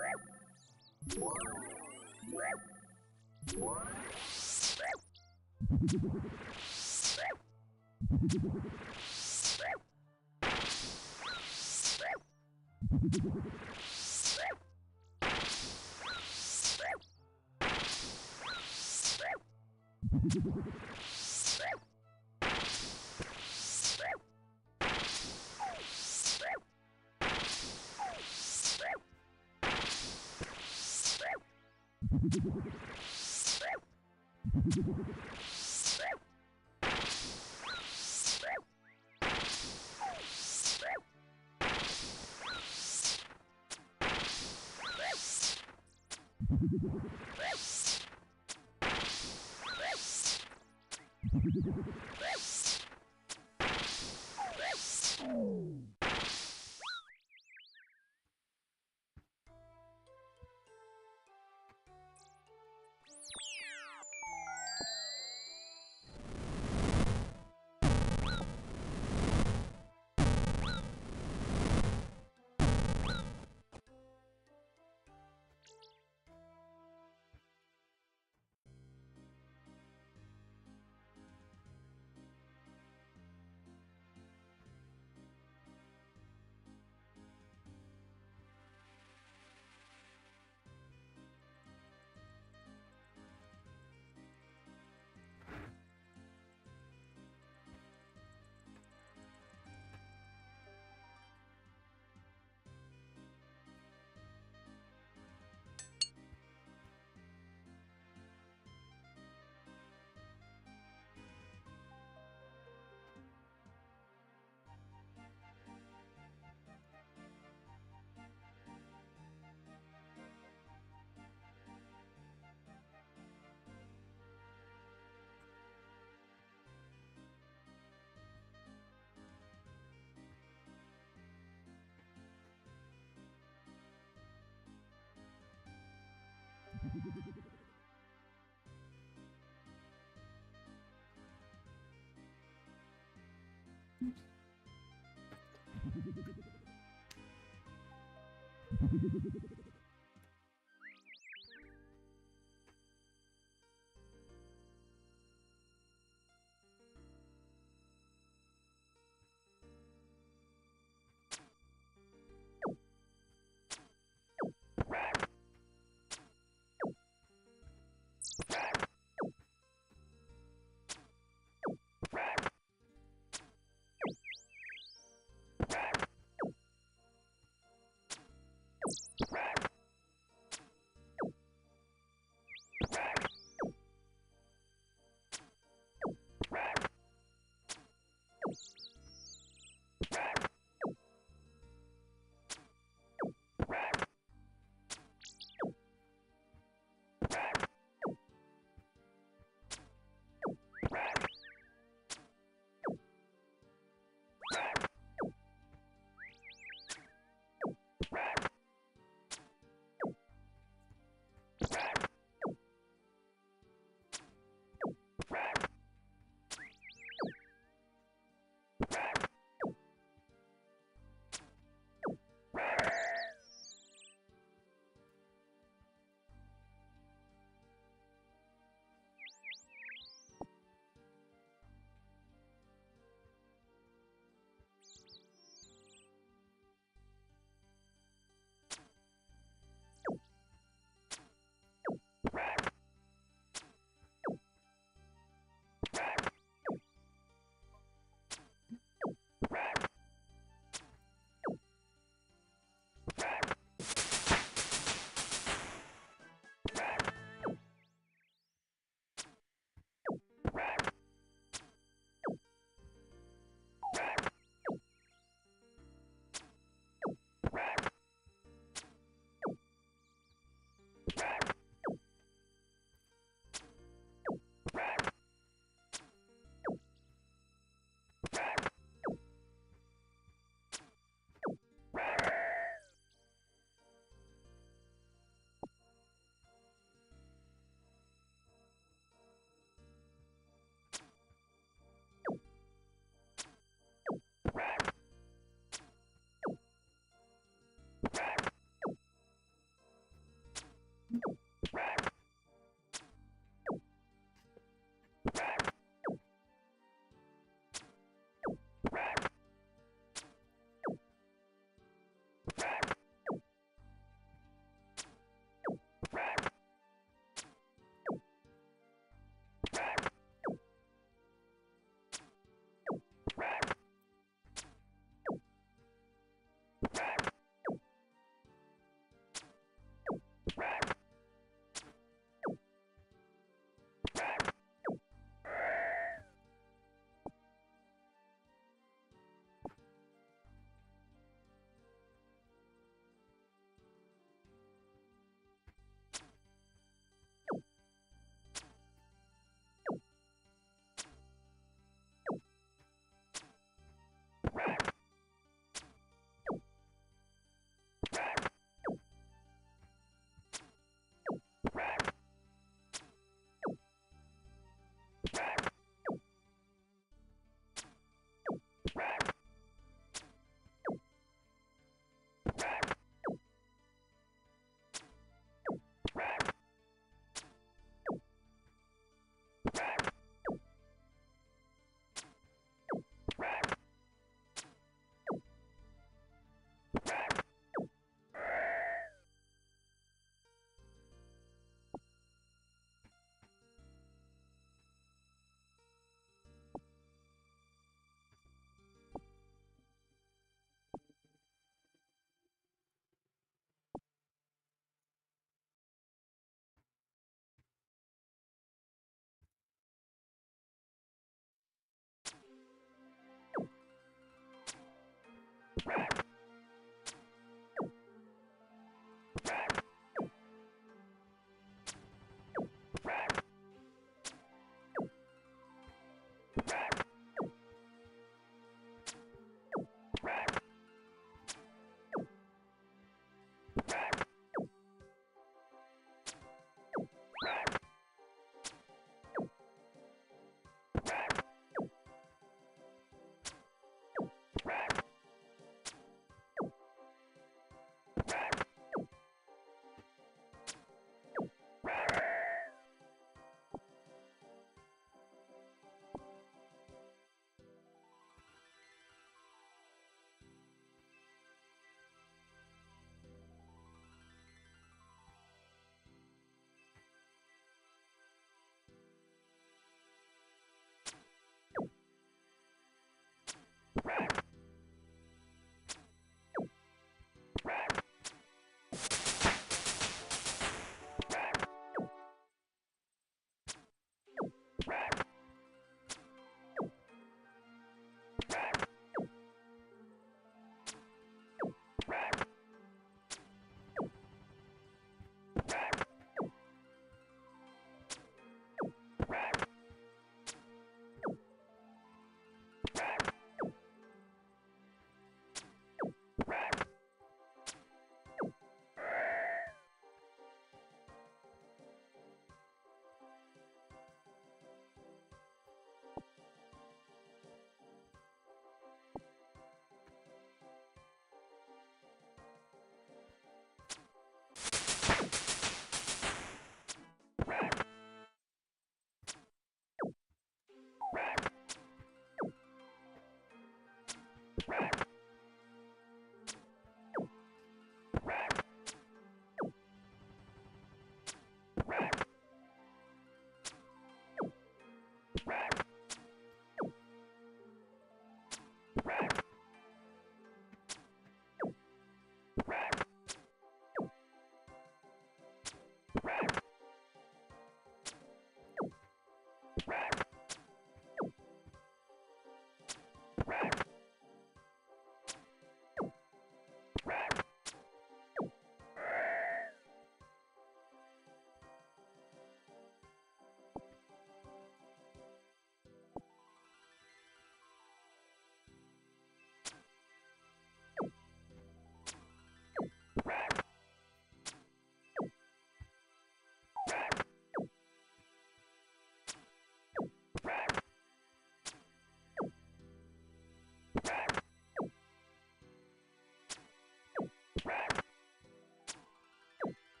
Rawr.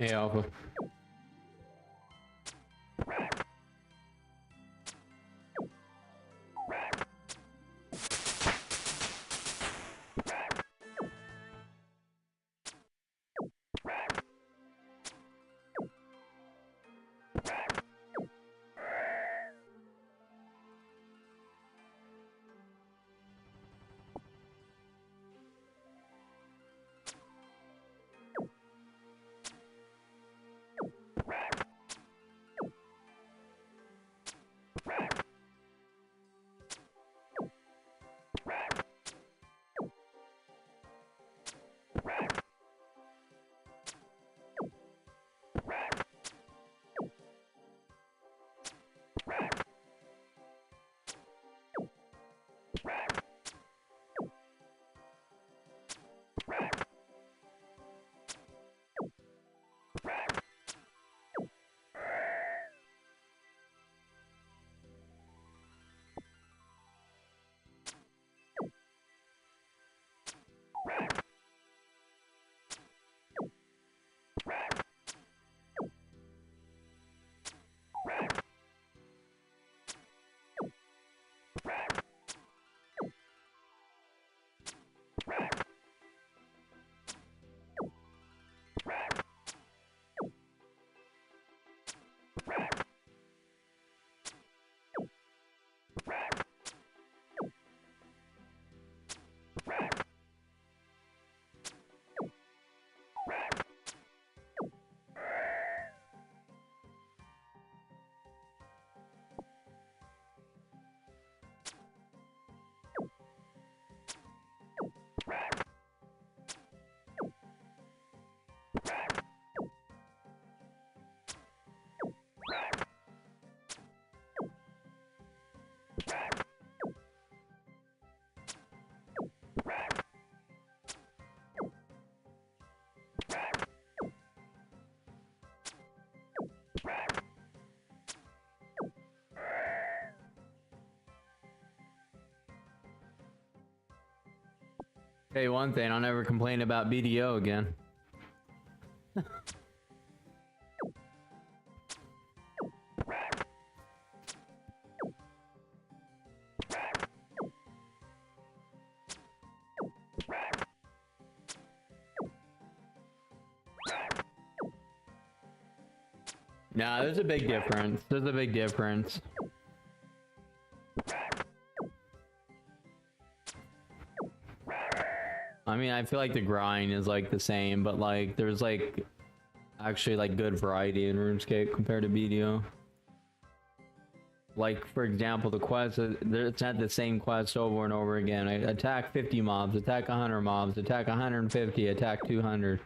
Hey, Alpha. Hey, one thing, I'll never complain about BDO again. Nah, there's a big difference. There's a big difference. I mean, I feel like the grind is like the same, but like there's like actually like good variety in RuneScape compared to BDO. Like for example, the quest, it's not the same quest over and over again. I attack 50 mobs, attack 100 mobs, attack 150, attack 200.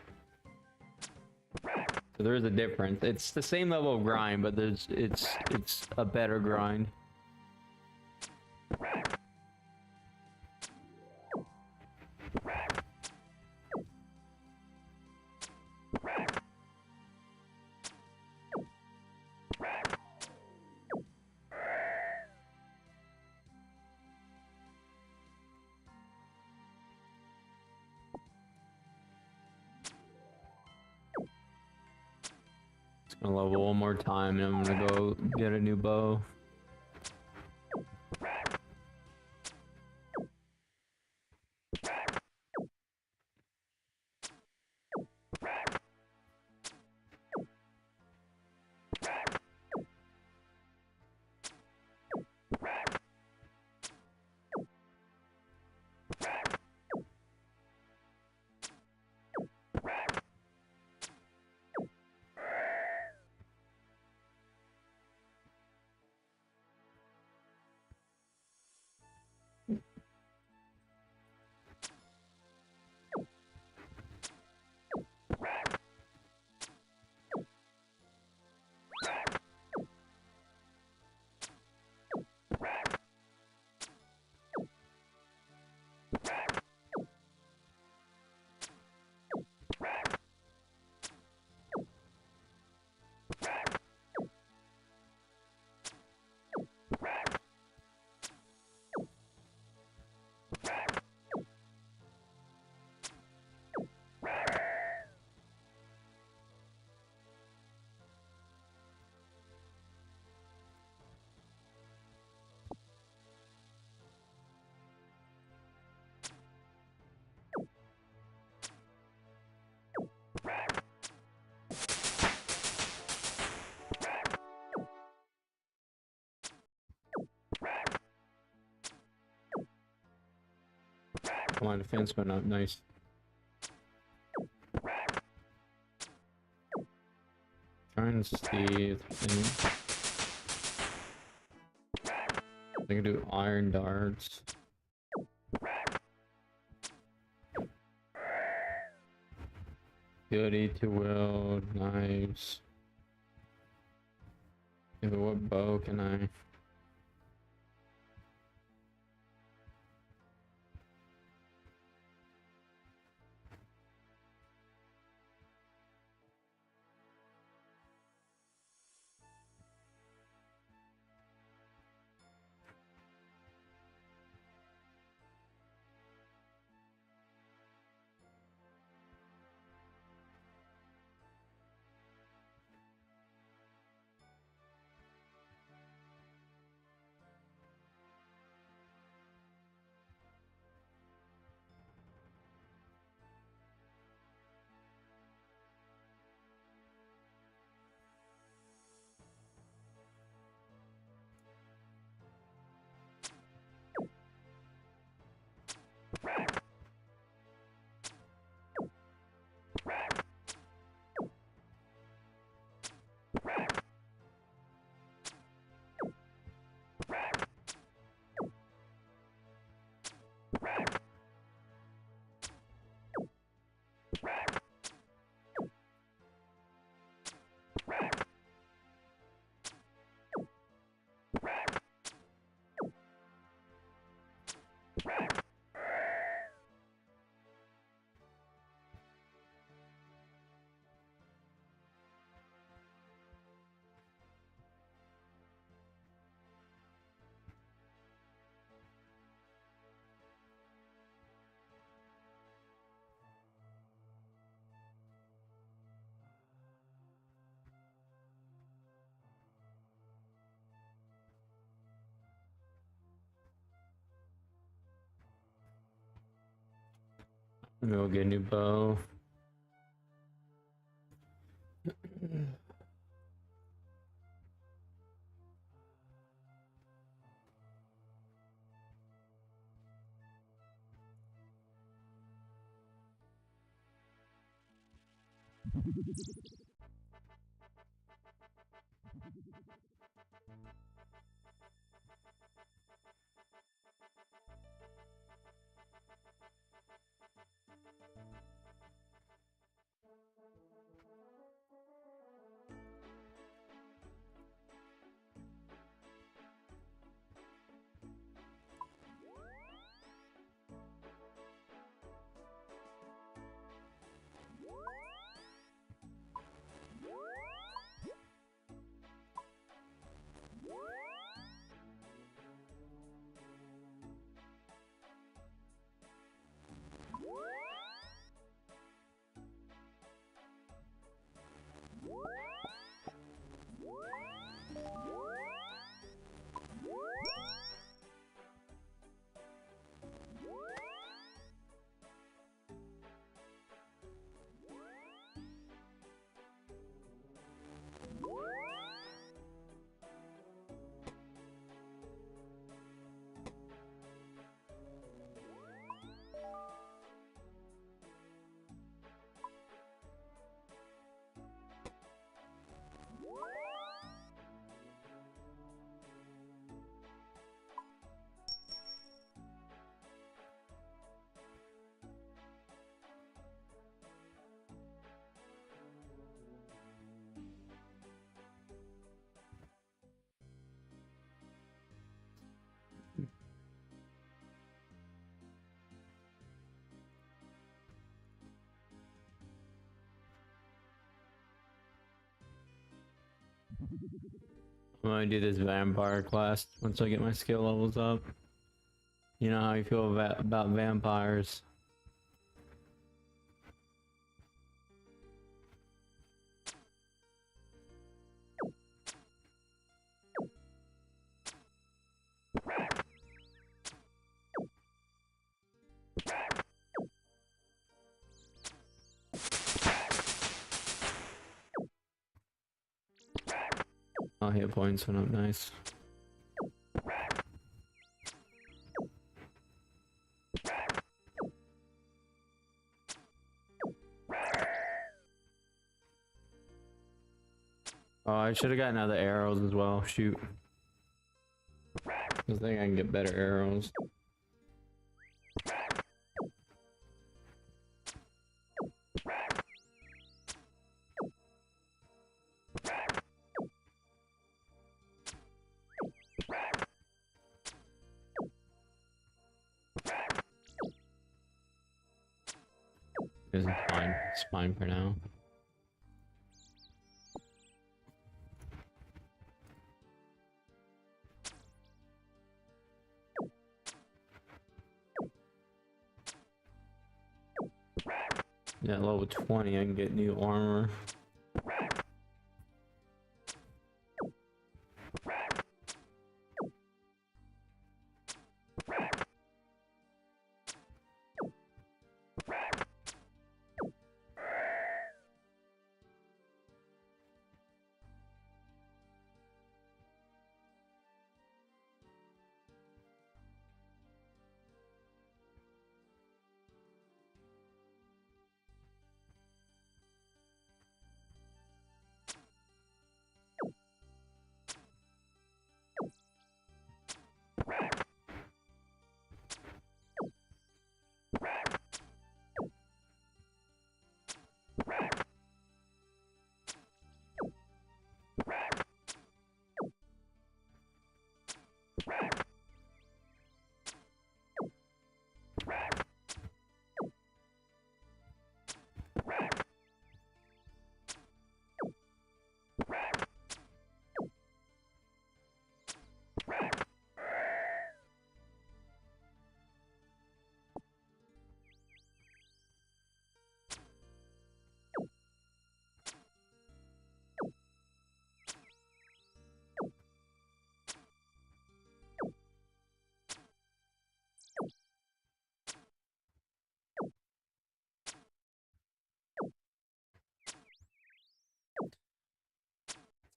So there is a difference. It's the same level of grind, but it's a better grind. Gonna level one more time and I'm gonna go get a new bow. Come on, defense went up, nice. Trying to see if I can do iron darts. Ability to wield knives. Yeah, but what bow can I? Maybe we'll get a new bow. I'm gonna do this vampire class once I get my skill levels up. You know how you feel about vampires. Oh, hit points went up, nice. Oh, I should have gotten other arrows as well. Shoot. I think I can get better arrows. It's fine. It's fine for now. Yeah, level 20, I can get new armor.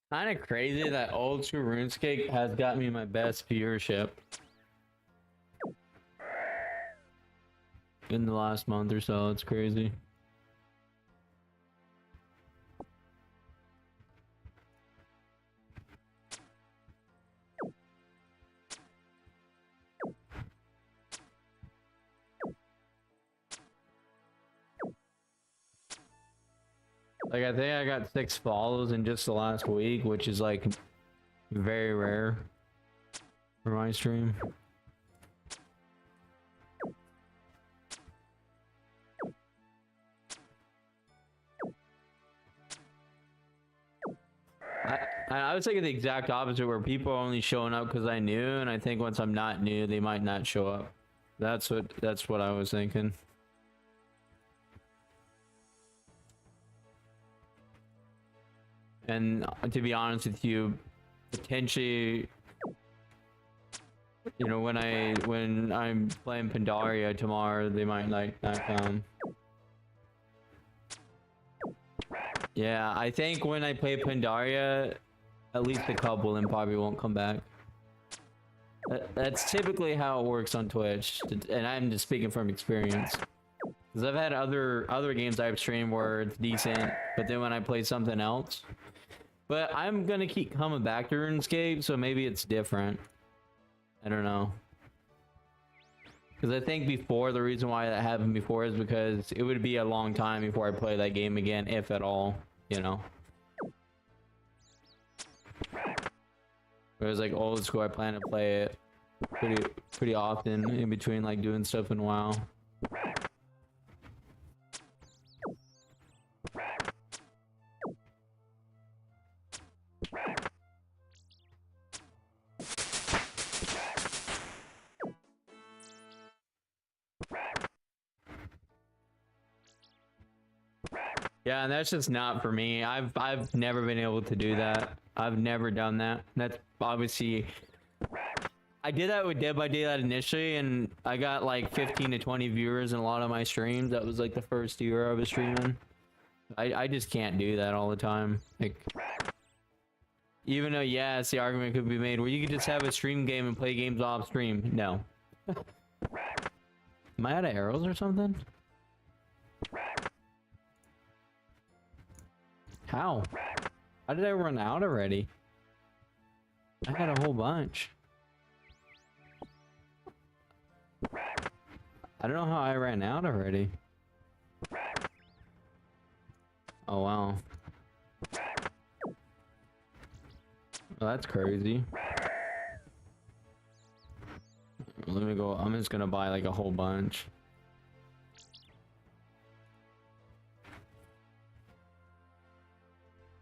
Kind of crazy that old school RuneScape has got me my best viewership in the last month or so. It's crazy. Like, I think I got 6 follows in just the last week, which is like very rare for my stream. I was thinking the exact opposite, where people are only showing up because I knew, and I think once I'm not new, they might not show up. That's what I was thinking. And to be honest with you, potentially, you know, when I'm playing Pandaria tomorrow, they might like not come. Yeah, I think when I play Pandaria, at least a couple of them probably won't come back. That's typically how it works on Twitch, and I'm just speaking from experience. Because I've had other games I've streamed where it's decent, but then when I play something else. But I'm gonna keep coming back to RuneScape, so maybe it's different. I don't know. Because I think before, the reason why that happened before is because it would be a long time before I play that game again, if at all, you know. Whereas like old school, I plan to play it pretty often in between like doing stuff in WoW. Yeah, and that's just not for me. I've never been able to do that. I've never done that. That's obviously, I did that with Dead by Daylight initially, and I got like 15 to 20 viewers in a lot of my streams. That was like the first year I was streaming. I just can't do that all the time. Like, even though, yes, the argument could be made where you could just have a stream game and play games off stream. No. Am I out of arrows or something? How? How did I run out already? I had a whole bunch. I don't know how I ran out already. Oh wow. Well, that's crazy. Let me go. I'm just gonna buy like a whole bunch.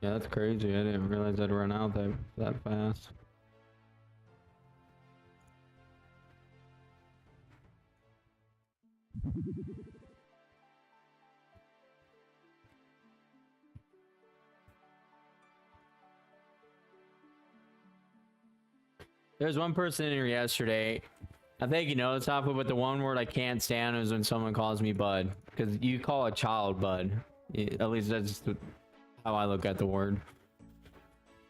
Yeah, that's crazy. I didn't realize I'd run out that fast. There's one person in here yesterday. I think you know it's awful, but the one word I can't stand is when someone calls me bud, because you call a child bud. At least that's how I look at the word.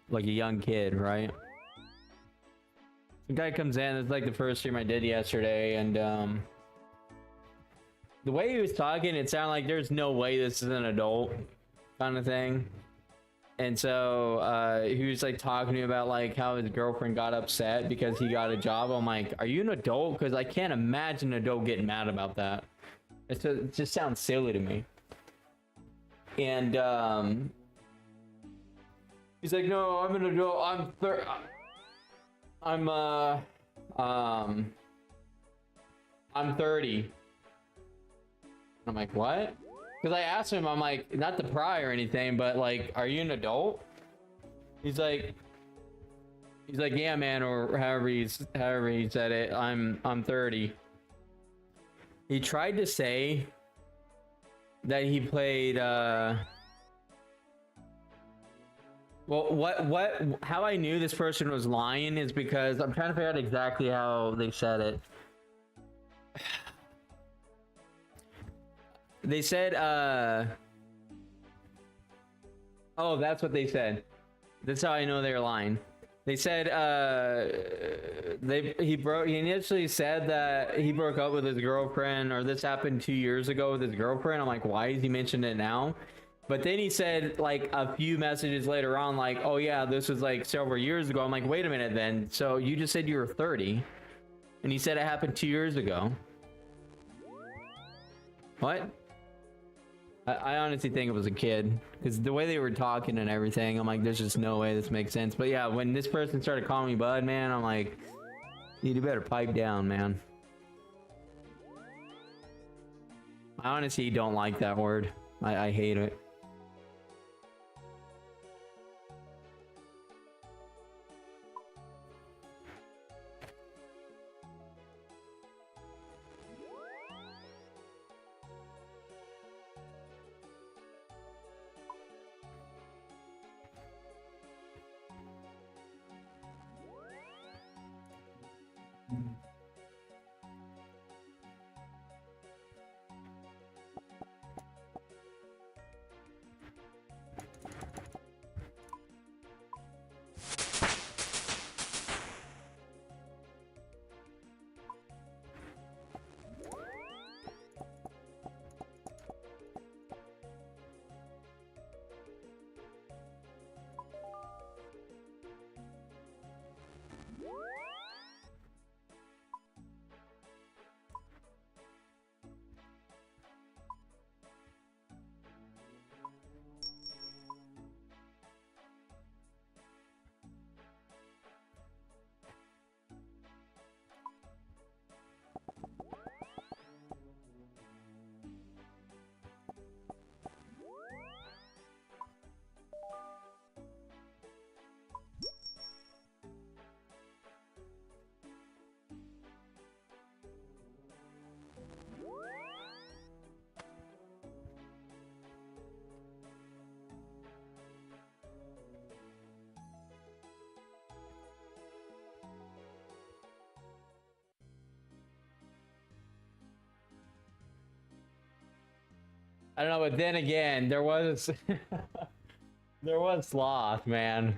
Like a young kid, right? The guy comes in. It's like the first stream I did yesterday, and the way he was talking, it sounded like there's no way this is an adult kind of thing. And so he was like talking to me about like how his girlfriend got upset because he got a job. I'm like, are you an adult? Because I can't imagine an adult getting mad about that. It just sounds silly to me. And he's like, no, I'm an adult. I'm 30. I'm like, what? Because I asked him, I'm like, not to pry or anything, but like, are you an adult? He's like, yeah, man, or however he said it. I'm 30. He tried to say that he played well, how I knew this person was lying is because I'm trying to figure out exactly how they said it. They said, oh, that's what they said. That's how I know they're lying. They said, he initially said that he broke up with his girlfriend, or this happened 2 years ago with his girlfriend. I'm like, why is he mentioning it now? But then he said, like, a few messages later on, like, oh yeah, this was like several years ago. I'm like, wait a minute then. So you just said you were 30. And he said it happened 2 years ago. What? I honestly think it was a kid, because the way they were talking and everything, I'm like, there's just no way this makes sense. But yeah, when this person started calling me bud, man, I'm like, you better pipe down, man. I honestly don't like that word. I hate it. I don't know, but then again, there was there was Sloth, man.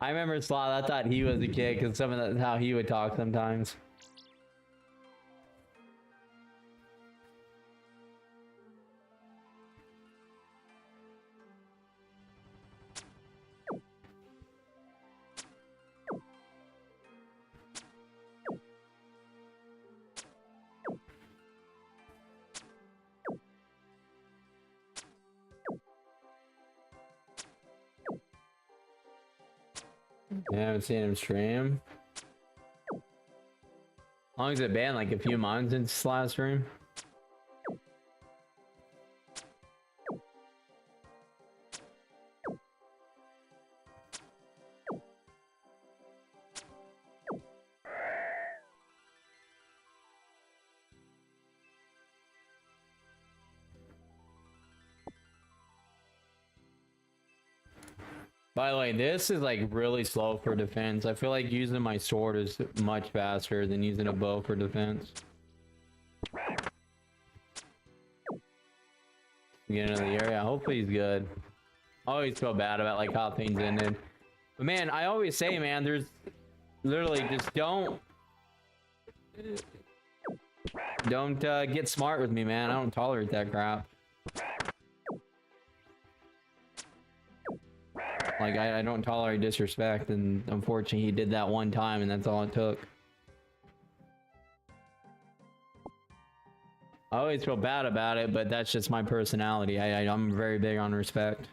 I remember Sloth. I thought he was a kid because some of how he would talk sometimes. Yeah, I haven't seen him stream. How long has it been? Like a few months since last stream? By the way, this is like really slow for defense. I feel like using my sword is much faster than using a bow for defense. Get into the area. Hopefully he's good. I always feel bad about like how things ended. But man, I always say, man, there's literally just don't get smart with me, man. I don't tolerate that crap. Like, I don't tolerate disrespect, and unfortunately he did that one time, and that's all it took. I always feel bad about it, but that's just my personality. I'm very big on respect.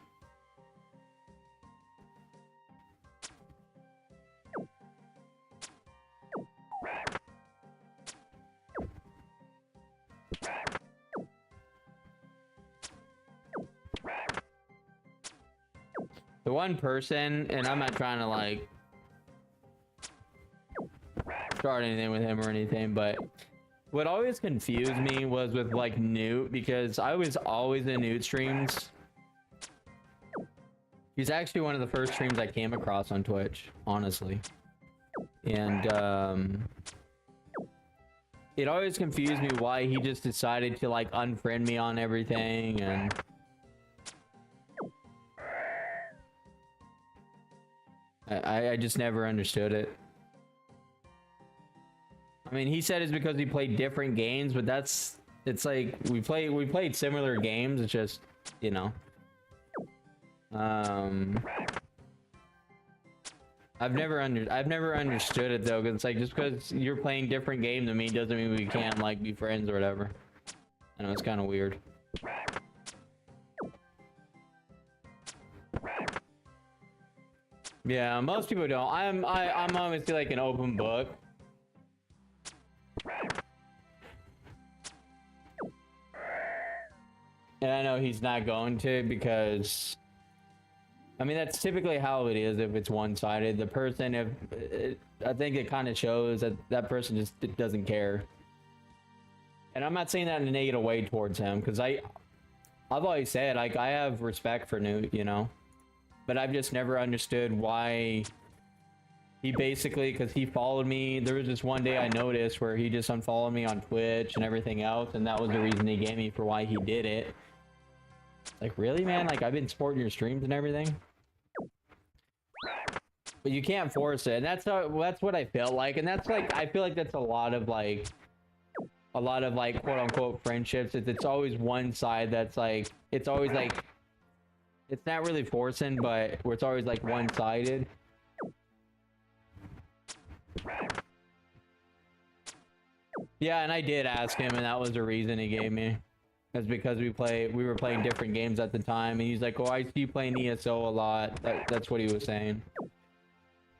The one person, and I'm not trying to like start anything with him or anything, but what always confused me was with like Newt, because I was always in Newt streams. He's actually one of the first streams I came across on Twitch, honestly. And it always confused me why he just decided to like unfriend me on everything, and I just never understood it. I mean, he said it's because we played different games, but it's like we played similar games. It's just, you know, I've never understood it though, because it's like, just because you're playing different game than me doesn't mean we can't like be friends or whatever. I know it's kind of weird. Yeah, most people don't. I'm obviously like an open book. And I know he's not going to, because I mean that's typically how it is if it's one-sided. The person, I think it kind of shows that that person just doesn't care. And I'm not saying that in a negative way towards him, because I've always said, like, I have respect for Newt, you know, but I've just never understood why he basically, because he followed me. There was just one day I noticed where he just unfollowed me on Twitch and everything else, and that was the reason he gave me for why he did it. Like, really, man? Like, I've been supporting your streams and everything, but you can't force it. And that's what I felt like, and that's like, I feel like that's a lot of like quote unquote friendships. It's always one side that's like, it's always like, it's not really forcing, but where it's always like one-sided. Yeah, and I did ask him, and that was the reason he gave me. That's because we were playing different games at the time, and he's like, "Oh, I see you playing ESO a lot." That's what he was saying.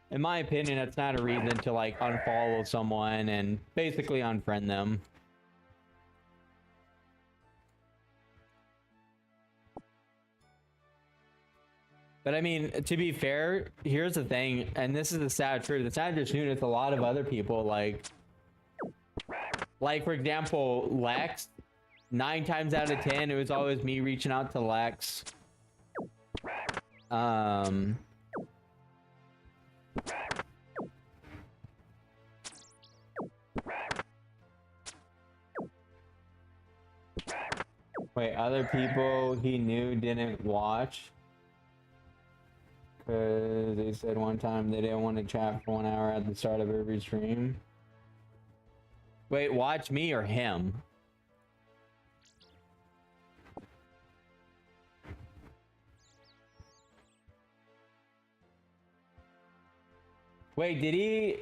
In my opinion, that's not a reason to like unfollow someone and basically unfriend them. But I mean, to be fair, here's the thing, and this is the sad truth. It's not just Newt, it's a lot of other people. Like for example, Lex. 9 times out of 10, it was always me reaching out to Lex. Wait, other people he knew didn't watch? Because they said one time they didn't want to chat for 1 hour at the start of every stream. Wait, watch me or him? Wait, did he...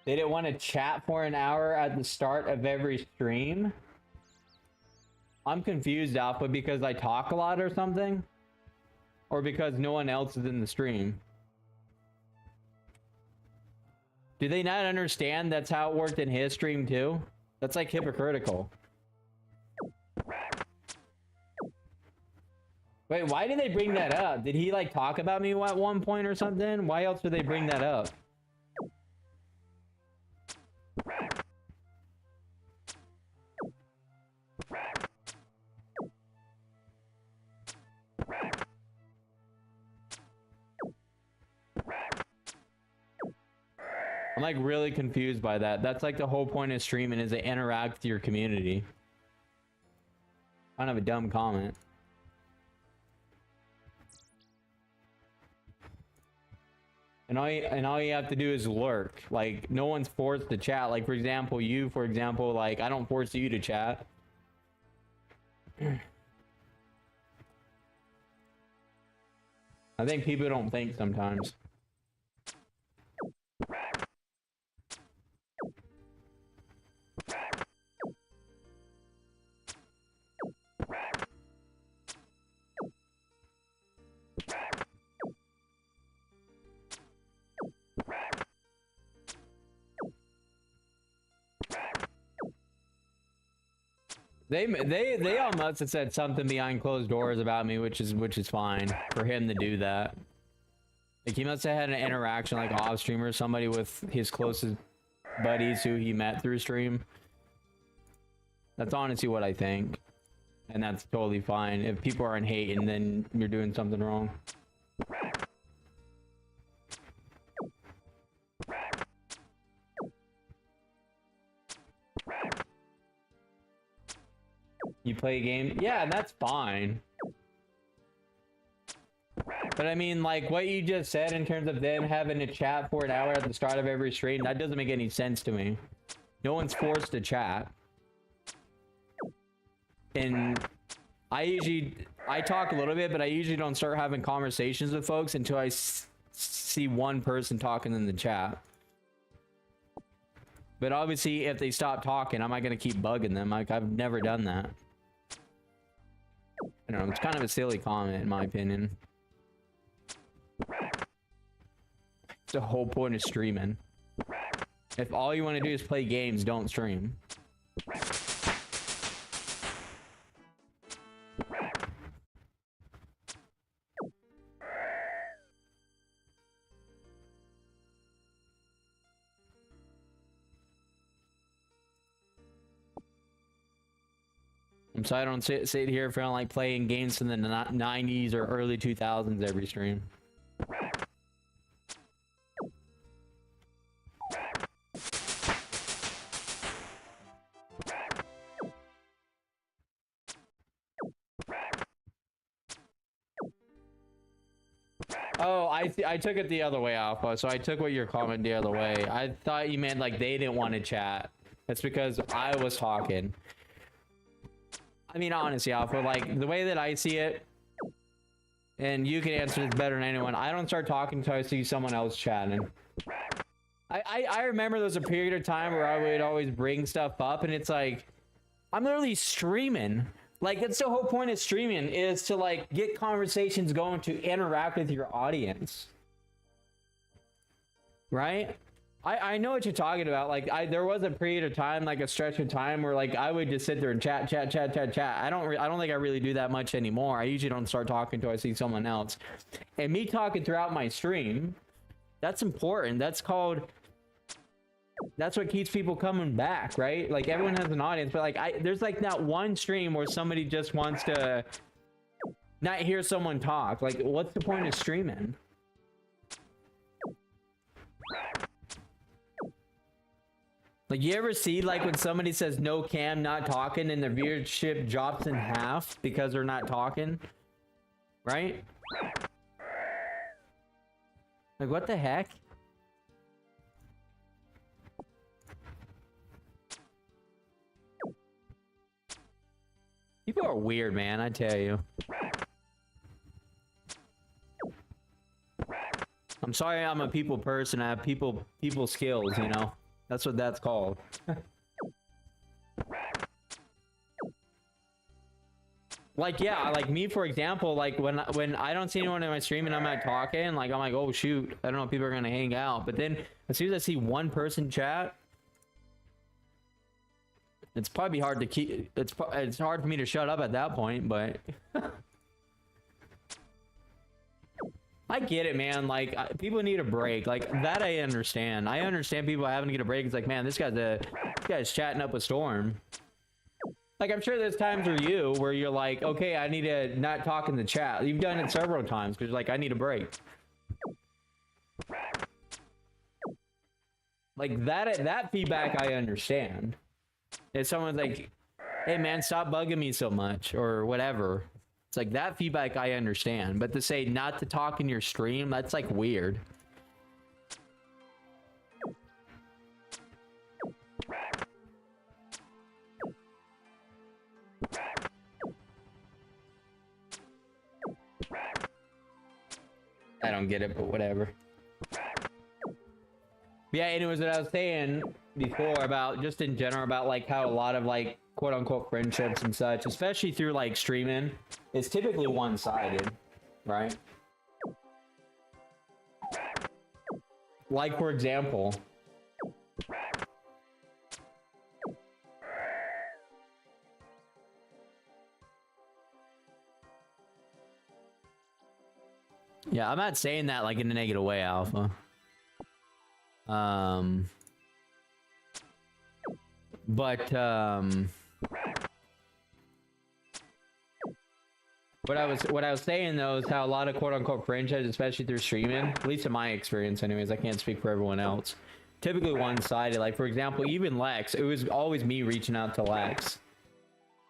They didn't want to chat for 1 hour at the start of every stream? I'm confused, Alpha, because I talk a lot or something? Or because no one else is in the stream? Do they not understand that's how it worked in his stream too? That's like hypocritical. Wait, why did they bring that up? Did he like talk about me at one point or something? Why else would they bring that up? I'm like really confused by that. That's like the whole point of streaming, is to interact with your community. Kind of a dumb comment. And all you have to do is lurk. Like, no one's forced to chat. Like, for example, like, I don't force you to chat. I think people don't think sometimes. They all must have said something behind closed doors about me, which is fine for him to do that. Like, he must have had an interaction like off stream or somebody with his closest buddies who he met through stream. That's honestly what I think. And that's totally fine. If people aren't hating, then you're doing something wrong. You play a game? Yeah, that's fine. But I mean, like, what you just said in terms of them having a chat for an hour at the start of every stream, that doesn't make any sense to me. No one's forced to chat. And I talk a little bit, but I usually don't start having conversations with folks until I see one person talking in the chat. But obviously, if they stop talking, am I going to keep bugging them? Like, I've never done that. I don't know, it's kind of a silly comment in my opinion. It's the whole point of streaming. If all you want to do is play games, don't stream. So I don't sit here feeling like playing games from the 90s or early 2000s every stream. Oh, I took it the other way, Alpha. So I took what your comment the other way. I thought you meant like they didn't want to chat. That's because I was talking. I mean, honestly, Alpha, like, the way that I see it, and you can answer this better than anyone, I don't start talking until I see someone else chatting. I remember there was a period of time where I would always bring stuff up, and it's like, I'm literally streaming. Like, that's the whole point of streaming, is to, like, get conversations going, to interact with your audience. Right? I know what you're talking about. Like, there was a period of time, like a stretch of time where like I would just sit there and chat. I don't think I really do that much anymore. I usually don't start talking until I see someone else. And me talking throughout my stream, that's important. That's what keeps people coming back, right? Like, everyone has an audience, but like there's like not one stream where somebody just wants to not hear someone talk. Like, what's the point of streaming? Like, you ever see, like, when somebody says no cam, not talking, and their viewership drops in half because they're not talking? Right? Like, what the heck? People are weird, man, I tell you. I'm sorry I'm a people person. I have people skills, you know? That's what that's called. Like, yeah, like me, for example, like when I don't see anyone in my stream and I'm not talking, like I'm like, oh shoot, I don't know if people are gonna hang out. But then as soon as I see one person chat, it's probably hard to keep. It's hard for me to shut up at that point. But I get it, man. Like people need a break. Like that, I understand. I understand people having to get a break. It's like, man, this guy's chatting up a storm. Like, I'm sure there's times where you're like, okay, I need to not talk in the chat. You've done it several times because you're like, I need a break. Like that feedback, I understand. If someone's like, hey man, stop bugging me so much or whatever. It's like that feedback I understand. But to say not to talk in your stream, that's like weird. I don't get it, but whatever. Yeah, anyways, what I was saying before about just in general about like how a lot of like quote unquote friendships and such, especially through like streaming, is typically one-sided, right? Like for example, yeah, I'm not saying that like in a negative way, Alpha. But what I was saying though is how a lot of quote unquote friendships, especially through streaming, at least in my experience anyways, I can't speak for everyone else, typically one-sided. Like for example, even Lex, it was always me reaching out to Lex.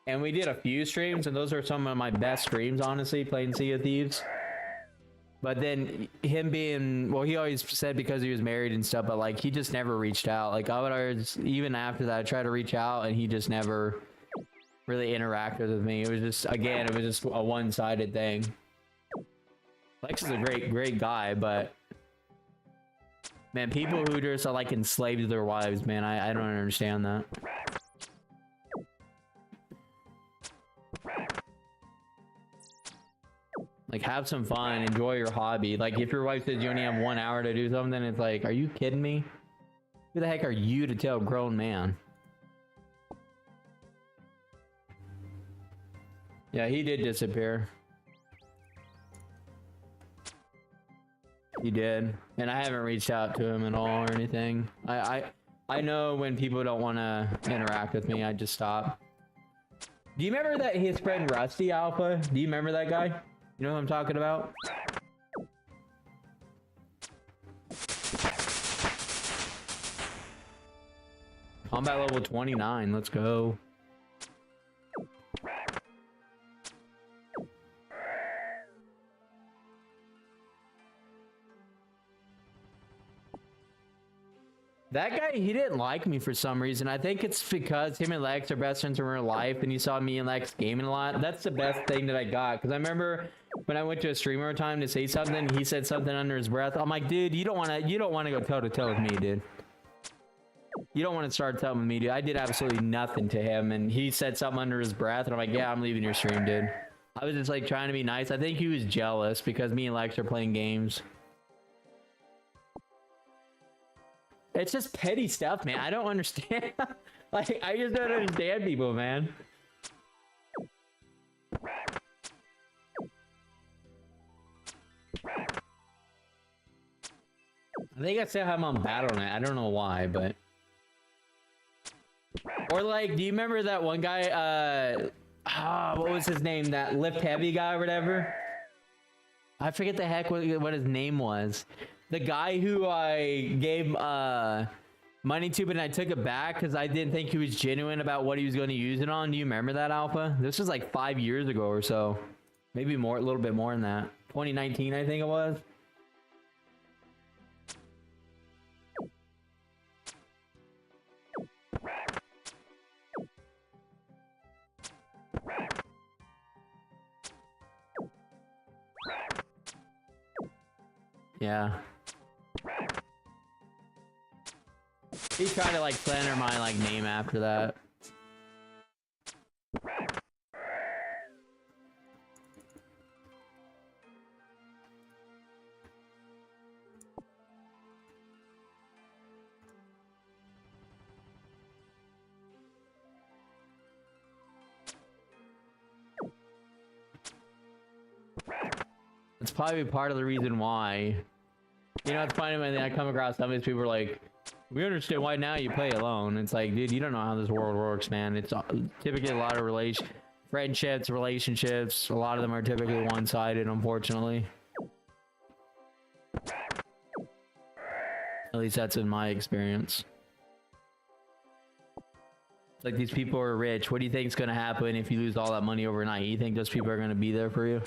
And we did a few streams, and those are some of my best streams, honestly, playing Sea of Thieves. But then him being, well, he always said because he was married and stuff, but like he just never reached out. Like I would always, even after that, I tried to reach out and he just never really interacted with me. It was just, again, it was just a one-sided thing. Lex is a great guy, but man, people who just are like enslaved to their wives, man, I don't understand that. Like, have some fun, enjoy your hobby. Like, if your wife says you only have 1 hour to do something, it's like, are you kidding me? Who the heck are you to tell a grown man? Yeah, he did disappear. He did. And I haven't reached out to him at all or anything. I know when people don't want to interact with me, I just stop. Do you remember that his friend Rusty Alpha? Do you remember that guy? You know what I'm talking about? Combat level 29, let's go. That guy, he didn't like me for some reason. I think it's because him and Lex are best friends in real life, and he saw me and Lex gaming a lot. That's the best thing that I got, because I remember when I went to a streamer one time to say something, he said something under his breath. I'm like, dude, you don't want to go toe to toe with me, dude. You don't want to start something with me, dude. I did absolutely nothing to him, and he said something under his breath, and I'm like, yeah, I'm leaving your stream, dude. I was just like trying to be nice. I think he was jealous because me and Lex are playing games. It's just petty stuff, man. I don't understand. Like, I just don't understand people, man. I think I still have him on BattleNet. I don't know why, but... Or, like, do you remember that one guy, what was his name? That lift heavy guy or whatever? I forget the heck what his name was. The guy who I gave money to, but I took it back because I didn't think he was genuine about what he was going to use it on. Do you remember that, Alpha? This was like 5 years ago or so. Maybe more, a little bit more than that. 2019, I think it was. Yeah. He tried to like slander my like name after that. probably part of the reason why. You know, it's funny when I come across some of these people are like, we understand why now you play alone. It's like, dude, you don't know how this world works, man. It's typically a lot of friendships, relationships. A lot of them are typically one-sided, unfortunately. At least that's in my experience. Like, these people are rich. What do you think is going to happen if you lose all that money overnight? You think those people are going to be there for you?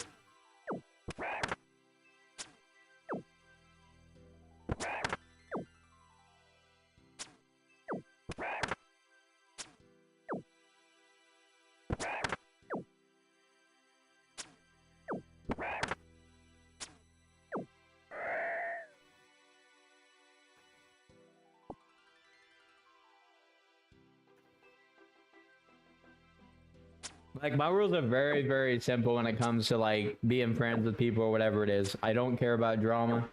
Like, my rules are very, very simple when it comes to, like, being friends with people or whatever it is. I don't care about drama.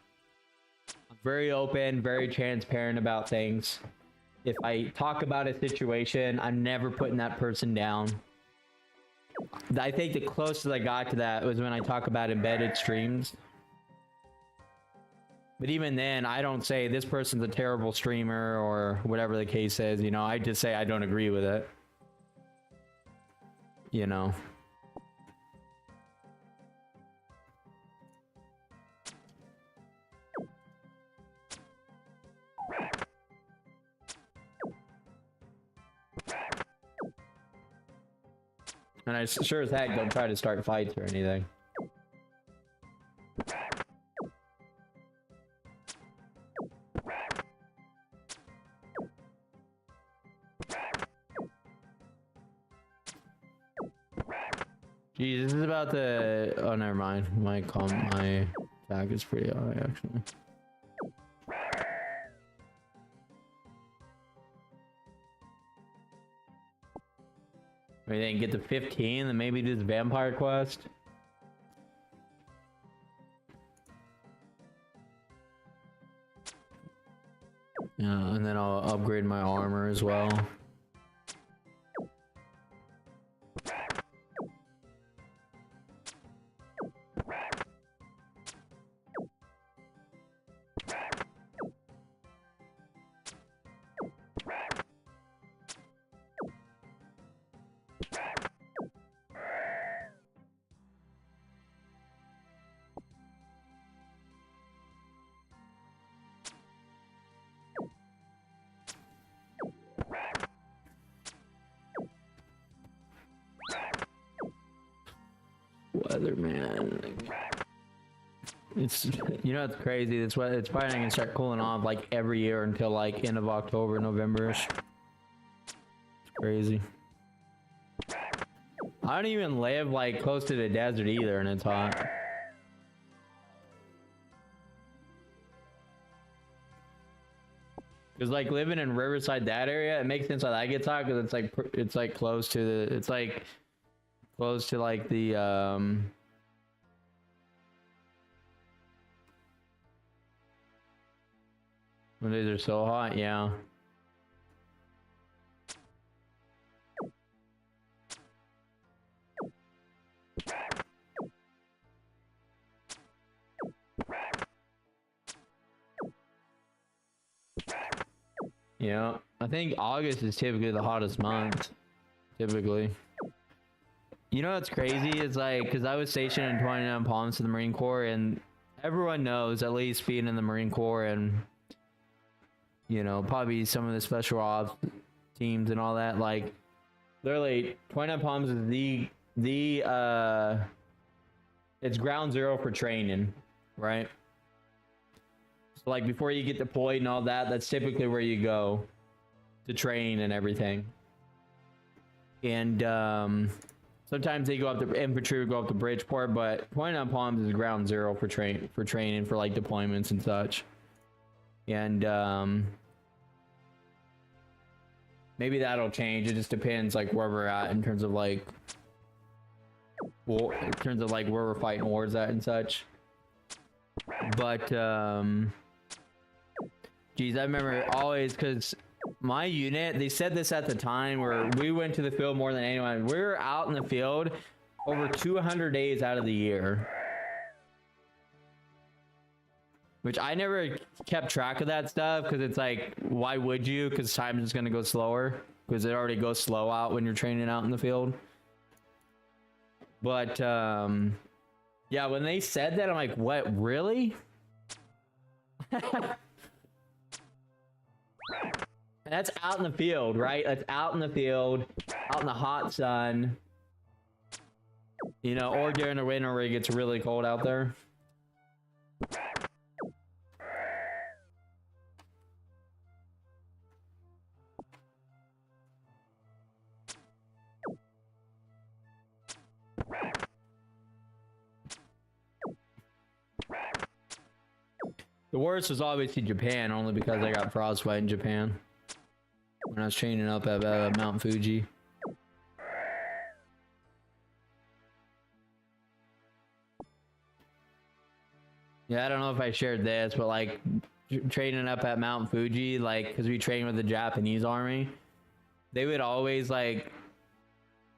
I'm very open, very transparent about things. If I talk about a situation, I'm never putting that person down. I think the closest I got to that was when I talk about embedded streams. But even then, I don't say this person's a terrible streamer or whatever the case is, you know. I just say I don't agree with it. You know. And I sure as heck don't try to start fights or anything. Jeez, this is about the... Oh, never mind. My attack is pretty high, actually. Maybe they can get to 15, then maybe do this vampire quest. Yeah, and then I'll upgrade my armor as well. Weatherman. It's, you know, it's crazy. It's probably gonna start cooling off like every year until like end of October, November-ish. It's crazy. I don't even live like close to the desert either, and it's hot. Cause like living in Riverside, that area, it makes sense why that gets hot, because it's like close to the, it's like close to like the when days are so hot, yeah. Yeah, I think August is typically the hottest month. Typically. You know what's crazy? It's like, because I was stationed in 29 Palms in the Marine Corps, and everyone knows, at least being in the Marine Corps and, you know, probably some of the special ops teams and all that, like, literally, 29 Palms is it's ground zero for training, right? So, like, before you get deployed and all that, that's typically where you go to train and everything. And, sometimes they go up to infantry, would go up to Bridgeport, but 29 Palms is ground zero for training for like deployments and such. And maybe that'll change. It just depends like where we're at in terms of like war, in terms of like where we're fighting wars at and such. But geez, I remember always, because my unit, they said this at the time where we went to the field more than anyone. We were out in the field over 200 days out of the year. which I never kept track of that stuff because it's like, why would you? Because time is going to go slower because it already goes slow out when you're training out in the field. But yeah, when they said that, I'm like, what, really? That's out in the field, right? That's out in the field, out in the hot sun, you know, or during the winter where it gets really cold out there. The worst was obviously Japan, only because I got frostbite in Japan when I was training up at Mount Fuji. Yeah, I don't know if I shared this, but like training up at Mount Fuji, like because we trained with the Japanese army, they would always like,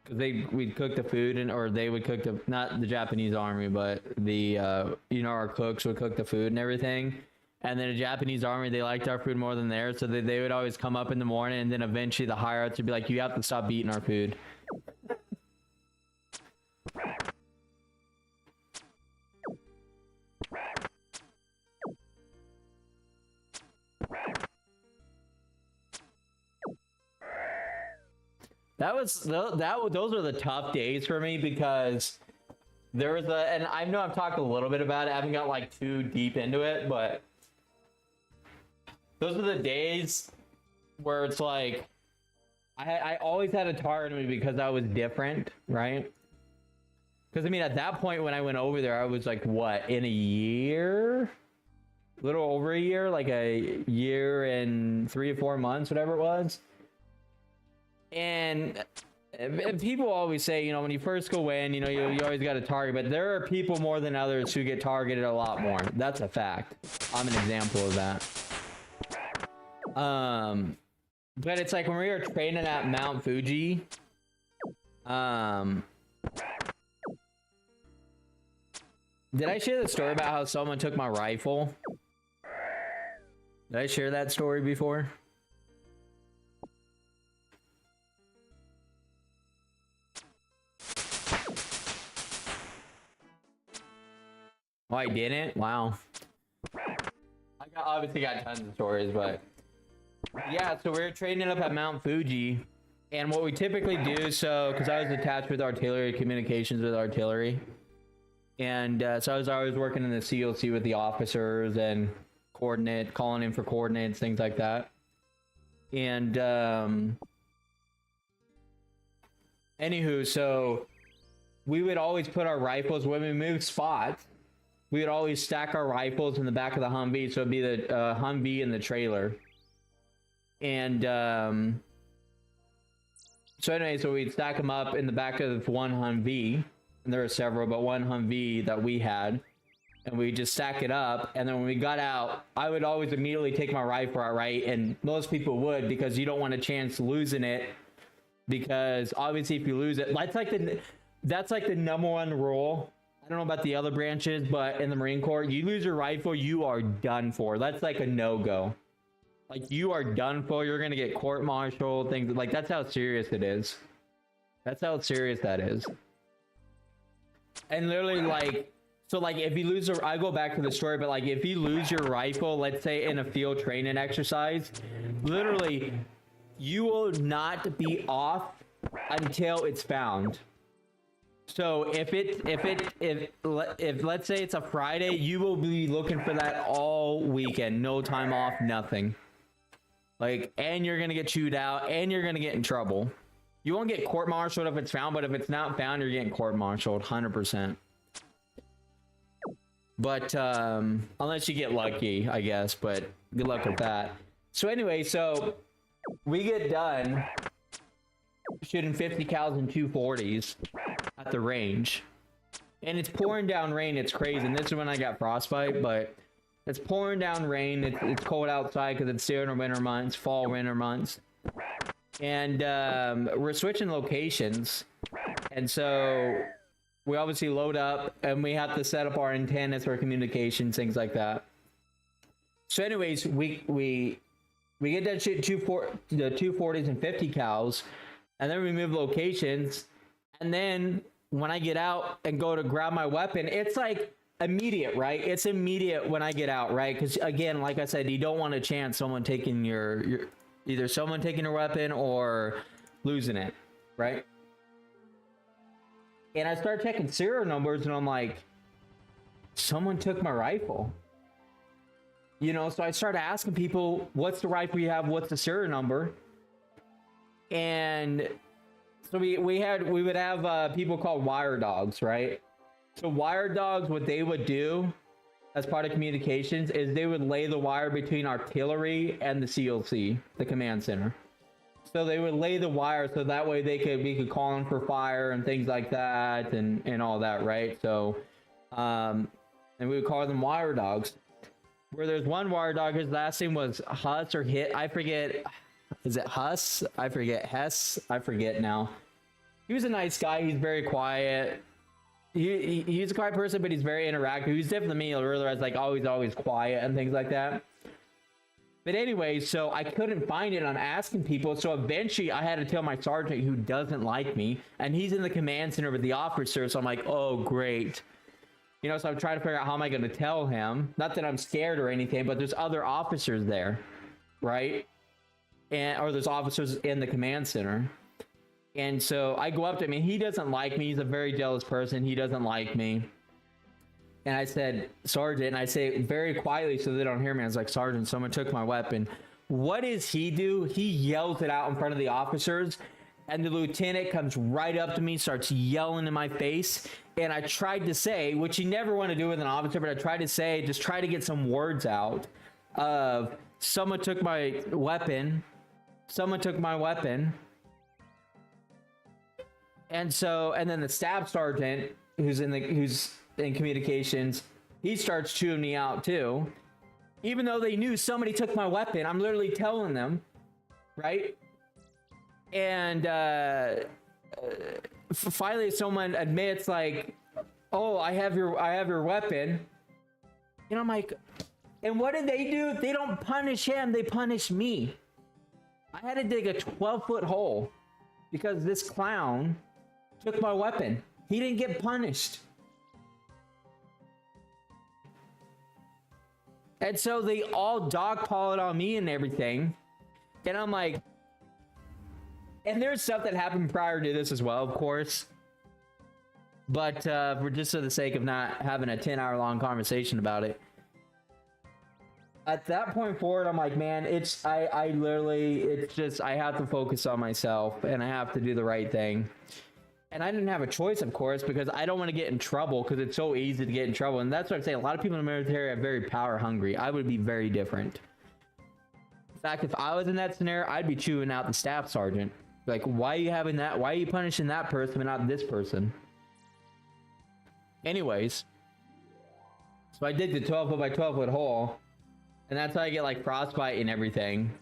cause we'd cook the food or they would cook the, not the Japanese army, but the you know, our cooks would cook the food and everything. And then the Japanese army, they liked our food more than theirs, so they would always come up in the morning, and then eventually the higher ups would be like, you have to stop eating our food. Those were the tough days for me because there was and I know I've talked a little bit about it, I haven't got like too deep into it, but those are the days where it's like I always had a target on me because I was different, right? Because I mean, at that point when I went over there, I was like, what, in a year? A little over a year, like a year and 3 or 4 months, whatever it was. And people always say, you know, when you first go in, you know, you always got a target, but there are people more than others who get targeted a lot more. That's a fact. I'm an example of that. But it's like when we were training at Mount Fuji, did I share the story about how someone took my rifle? Did I share that story before? Oh, I didn't? Wow. Obviously got tons of stories, but yeah, so we're training up at Mount Fuji, and what we typically do, so because I was attached with artillery, communications with artillery, and so I was always working in the COC with the officers and calling in for coordinates, things like that. And anywho, so we would always put our rifles when we moved spots. We would always stack our rifles in the back of the Humvee, so it'd be the Humvee and the trailer. And so anyway, so we'd stack them up in the back of one Humvee, and there were several, but one Humvee that we had, and we just stack it up. And then when we got out, I would always immediately take my rifle out, right? And most people would, because you don't want a chance losing it, because obviously if you lose it, that's like the number one rule. I don't know about the other branches, but in the Marine Corps, you lose your rifle, you are done for. That's like a no-go. Like, you are done for. You're gonna get court-martialed, things like, that's how serious it is. That's how serious that is. And literally, like, so like if you lose I go back to the story, but like if you lose your rifle, let's say in a field training exercise, literally you will not be off until it's found. So if let's say it's a Friday, you will be looking for that all weekend, no time off, nothing. Like, and you're gonna get chewed out, and you're gonna get in trouble. You won't get court-martialed if it's found, but if it's not found, you're getting court-martialed, 100%. But unless you get lucky, I guess. But good luck with that. So anyway, so we get done shooting 50 cals and 240s at the range, and it's pouring down rain. It's crazy. And this is when I got frostbite, but it's pouring down rain. It's cold outside because it's still in the winter months, fall winter months, and we're switching locations, and so we obviously load up and we have to set up our antennas for communications, things like that. So anyways, we get that shit the 240s and 50 cals, and then we move locations, and then when I get out and go to grab my weapon, it's like immediate, right? It's immediate when I get out, right? Because again, like I said, you don't want to chance someone taking your either someone taking your weapon or losing it, right? And I start checking serial numbers, and I'm like, someone took my rifle. You know, so I started asking people, what's the rifle you have? What's the serial number? And so we would have people called wire dogs, right? So wire dogs, what they would do as part of communications is they would lay the wire between artillery and the CLC, the command center. So they would lay the wire so that way we could call in for fire and things like that and all that, right? So and we would call them wire dogs. Where there's one wire dog, his last name was Huss or Hit. I forget. Is it Huss? I forget. Hess? I forget now. He was a nice guy. He's very quiet. He's a quiet person, but he's very interactive. He's different than me. I realized like always quiet and things like that. But anyway, so I couldn't find it. I'm asking people. So eventually I had to tell my sergeant who doesn't like me, and he's in the command center with the officer. So I'm like, oh, great. You know, so I'm trying to figure out how am I going to tell him. Not that I'm scared or anything, but there's other officers there, right? Or there's officers in the command center. And so I go up to him, and he doesn't like me. He's a very jealous person. He doesn't like me. And I said, Sergeant, and I say it very quietly so they don't hear me. I was like, Sergeant, someone took my weapon. What does he do? He yells it out in front of the officers, and the lieutenant comes right up to me, starts yelling in my face. And I tried to say, which you never want to do with an officer, but I tried to say, just try to get some words out of, someone took my weapon. Someone took my weapon. And then the staff sergeant, who's in communications, he starts chewing me out too. Even though they knew somebody took my weapon, I'm literally telling them, right? And finally someone admits like, oh, I have your weapon. And I'm like, and what did they do? They don't punish him, they punish me. I had to dig a 12-foot hole because this clown took my weapon. He didn't get punished. And so they all dogpiled on me and everything. And I'm like, and there's stuff that happened prior to this as well, of course. But for just for the sake of not having a 10-hour long conversation about it. At that point forward, I'm like, man, I have to focus on myself and I have to do the right thing. And I didn't have a choice, of course, because I don't want to get in trouble because it's so easy to get in trouble. And that's what I'm saying. A lot of people in the military are very power hungry. I would be very different. In fact, if I was in that scenario, I'd be chewing out the staff sergeant. Like, why are you having that? Why are you punishing that person but not this person? Anyways, so I dig the 12-foot by 12-foot hole. And that's how I get like frostbite and everything.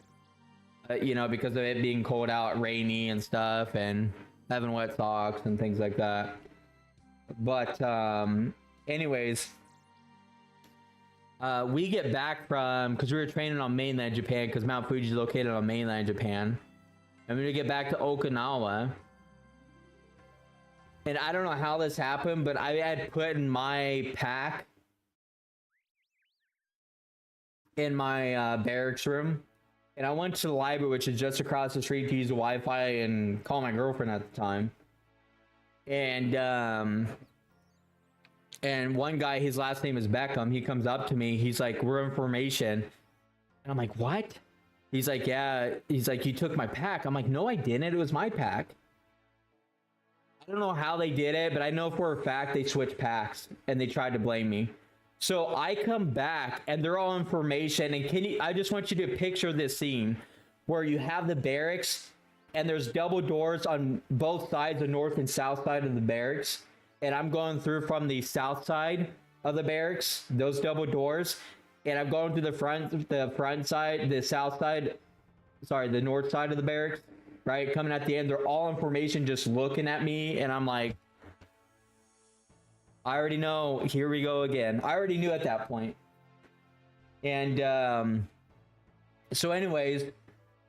You know, because of it being cold out, rainy and stuff, and having wet socks and things like that. But anyways, we get back from, because we were training on mainland Japan, because Mount Fuji is located on mainland Japan, and we get back to Okinawa. And I don't know how this happened, but I had put in my pack in my barracks room, and I went to the library, which is just across the street, to use the Wi-Fi and call my girlfriend at the time. And one guy, his last name is Beckham, he comes up to me, he's like, we're information. And I'm like, what? He's like, yeah. He's like, you took my pack. I'm like, no, I didn't. It was my pack. I don't know how they did it, but I know for a fact they switched packs and they tried to blame me. So I come back and they're all information. And I just want you to picture this scene where you have the barracks and there's double doors on both sides, the north and south side of the barracks. And I'm going through from the south side of the barracks, those double doors. And I'm going to the front side, the south side, sorry, the north side of the barracks, right? Coming at the end, they're all information just looking at me. And I'm like, I already know, here we go again. I already knew at that point. And so anyways,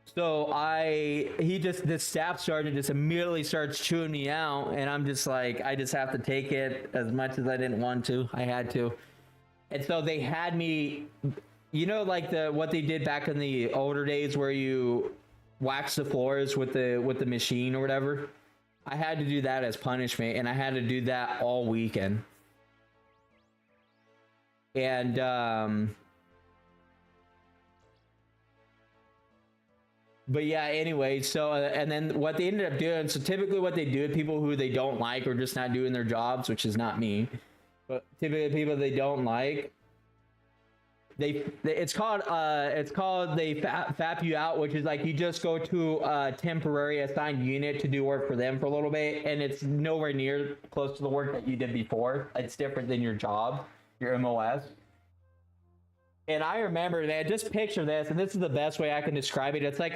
so this staff sergeant just immediately starts chewing me out, and I'm just like, I just have to take it. As much as I didn't want to, I had to. And so they had me, you know, like what they did back in the older days where you wax the floors with the machine or whatever. I had to do that as punishment, and I had to do that all weekend. And but yeah, anyway, so and then what they ended up doing, so typically what they do, people who they don't like or just not doing their jobs, which is not me, but typically people they don't like, it's called they fap you out, which is like you just go to a temporary assigned unit to do work for them for a little bit, and it's nowhere near close to the work that you did before. It's different than your job, your MOS. And I remember, man, just picture this, and this is the best way I can describe it. It's like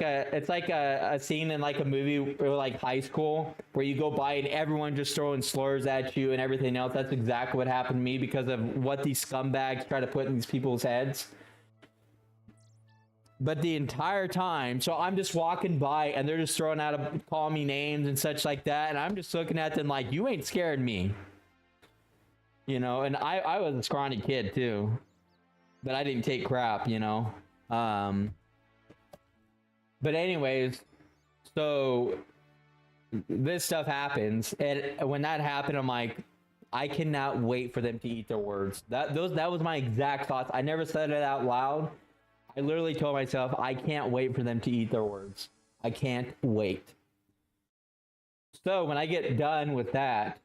a scene in like a movie or like high school where you go by and everyone just throwing slurs at you and everything else. That's exactly what happened to me because of what these scumbags try to put in these people's heads. But the entire time, so I'm just walking by and they're just throwing out, calling me names and such like that, and I'm just looking at them like, you ain't scared me. You know, and I was a scrawny kid too. But I didn't take crap, you know. But anyways, so this stuff happens, and when that happened, I'm like, I cannot wait for them to eat their words. That was my exact thoughts. I never said it out loud. I literally told myself, I can't wait for them to eat their words. I can't wait. So when I get done with that,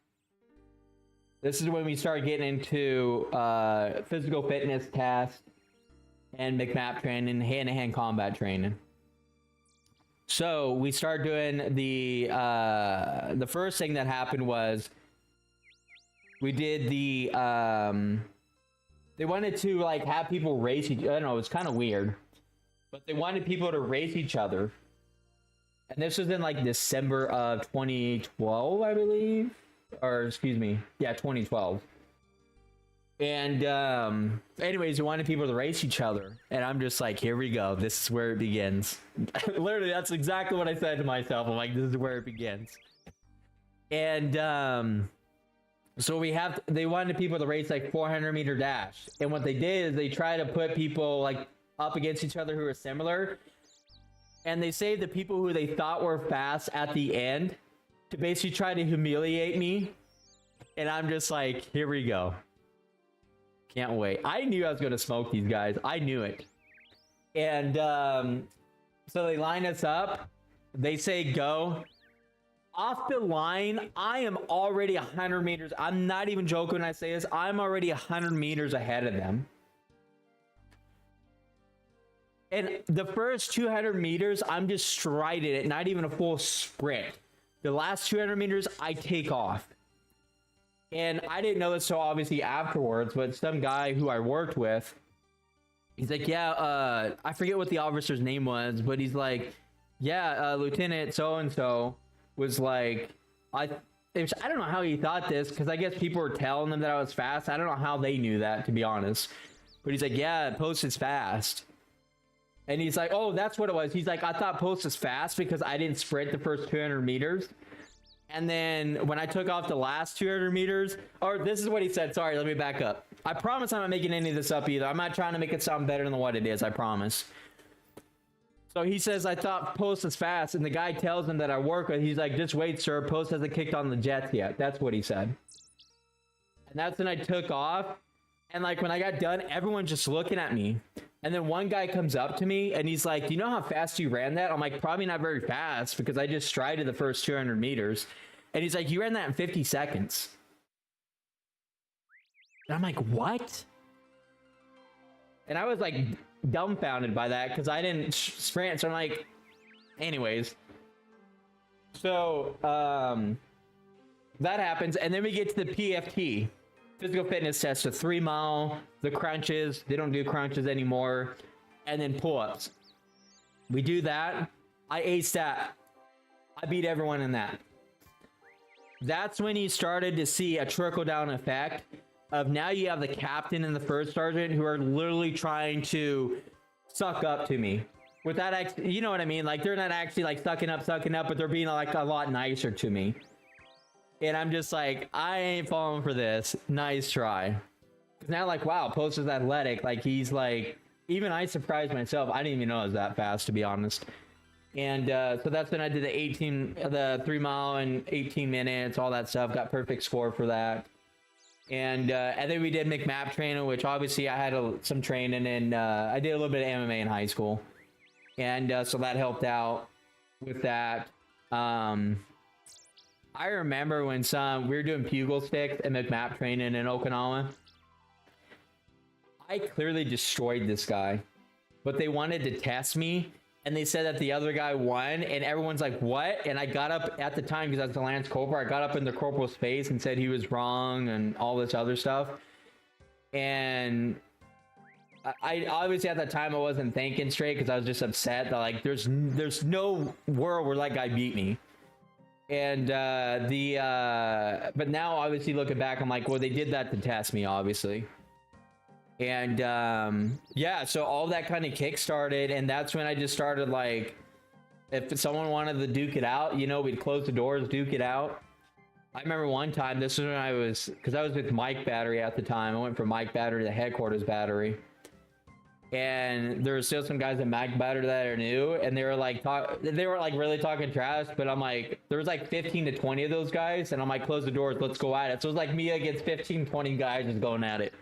this is when we start getting into physical fitness tasks and McMap training, hand-to-hand combat training. So we start doing the first thing that happened was we did the they wanted to like have people race each. I don't know, it was kind of weird, but they wanted people to race each other, and this was in like December of 2012, I believe. Or excuse me, yeah, 2012. And anyways, we wanted people to race each other, and I'm just like, here we go, this is where it begins. Literally, that's exactly what I said to myself. I'm like, this is where it begins. And so they wanted people to race like 400-meter dash, and what they did is they try to put people like up against each other who are similar, and they saved the people who they thought were fast at the end to basically try to humiliate me. And I'm just like, here we go. Can't wait. I knew I was going to smoke these guys. I knew it. And so they line us up. They say go. Off the line, I am already 100 meters. I'm not even joking when I say this. I'm already 100 meters ahead of them. And the first 200 meters, I'm just striding it, not even a full sprint. The last 200 meters, I take off. And I didn't know this so obviously afterwards, but some guy who I worked with, he's like, yeah, I forget what the officer's name was, but he's like, yeah, Lieutenant so-and-so was like, I don't know how he thought this, because I guess people were telling them that I was fast. I don't know how they knew that, to be honest. But he's like, yeah, Post is fast. And he's like, oh, that's what it was. He's like, I thought Post was fast because I didn't sprint the first 200 meters. And then when I took off the last 200 meters, or this is what he said. Sorry, let me back up. I promise I'm not making any of this up either. I'm not trying to make it sound better than what it is. I promise. So he says, I thought Post was fast. And the guy tells him that I work with, he's like, just wait, sir. Post hasn't kicked on the jets yet. That's what he said. And that's when I took off. And like when I got done, everyone's just looking at me. And then one guy comes up to me and he's like, do you know how fast you ran that? I'm like, probably not very fast because I just strided the first 200 meters. And he's like, you ran that in 50 seconds. And I'm like, what? And I was like dumbfounded by that because I didn't sprint. So I'm like, anyways. So that happens. And then we get to the PFT. Physical fitness test, the 3 mile, the crunches. They don't do crunches anymore. And then pull-ups. We do that. I aced that. I beat everyone in that. That's when you started to see a trickle-down effect of now you have the captain and the first sergeant who are literally trying to suck up to me without actually, you know what I mean? Like they're not actually like sucking up, but they're being like a lot nicer to me. And I'm just like, I ain't falling for this. Nice try. Cause now like, wow, Post is athletic. Like he's like, even I surprised myself. I didn't even know I was that fast, to be honest. And so that's when I did the 3 mile in 18 minutes, all that stuff. Got perfect score for that. And then we did McMap training, which obviously I had some training, and I did a little bit of MMA in high school. And so that helped out with that. I remember when we were doing Pugil sticks and McMap training in Okinawa. I clearly destroyed this guy, but they wanted to test me, and they said that the other guy won, and everyone's like, what? And I got up at the time, because I was the Lance Corporal, I got up in the corporal's face and said he was wrong and all this other stuff. And I obviously at that time I wasn't thinking straight, because I was just upset that like there's no world where that guy beat me. And but now obviously looking back, I'm like, well, they did that to test me, obviously. And yeah, so all that kind of kick started, and that's when I just started like, if someone wanted to duke it out, you know, we'd close the doors, duke it out. I remember one time, this was when because I was with Mike Battery at the time. I went from Mike Battery to headquarters Battery. And there were still some guys in Mike Battery that are new, and they were like really talking trash, but I'm like, there was like 15 to 20 of those guys, and I'm like, close the doors, let's go at it. So it was like me against 15, 20 guys just going at it.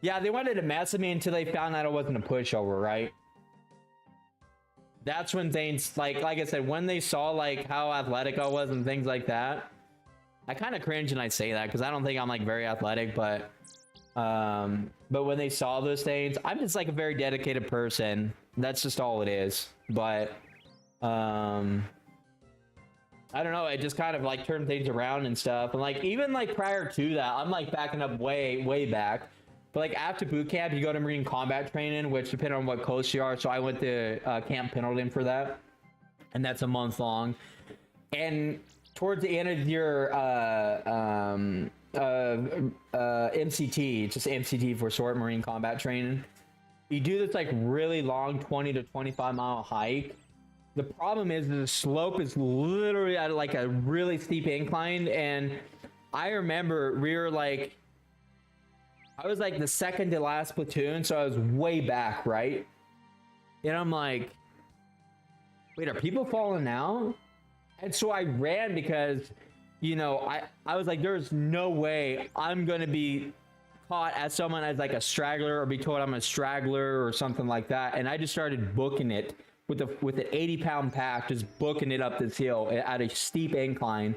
Yeah, they wanted to mess with me until they found out it wasn't a pushover, right? That's when things, like I said, when they saw like how athletic I was and things like that, I kind of cringe when I say that, because I don't think I'm like very athletic, but when they saw those things, I'm just like a very dedicated person. That's just all it is. But I don't know, it just kind of like turned things around and stuff. And like even like prior to that, I'm like backing up way back. But like after boot camp, you go to Marine combat training, which depends on what coast you are. So I went to Camp Pendleton for that, and that's a month long. And towards the end of your MCT, just MCT for short Marine combat training, you do this like really long 20 to 25 mile hike. The problem is the slope is literally at like a really steep incline, and I remember we were like, I was like the second to last platoon, so I was way back, right? And I'm like, wait, are people falling out? And so I ran, because, you know, I was like, there's no way I'm going to be caught as someone as like a straggler, or be told I'm a straggler or something like that. And I just started booking it with an 80-pound pack, just booking it up this hill at a steep incline.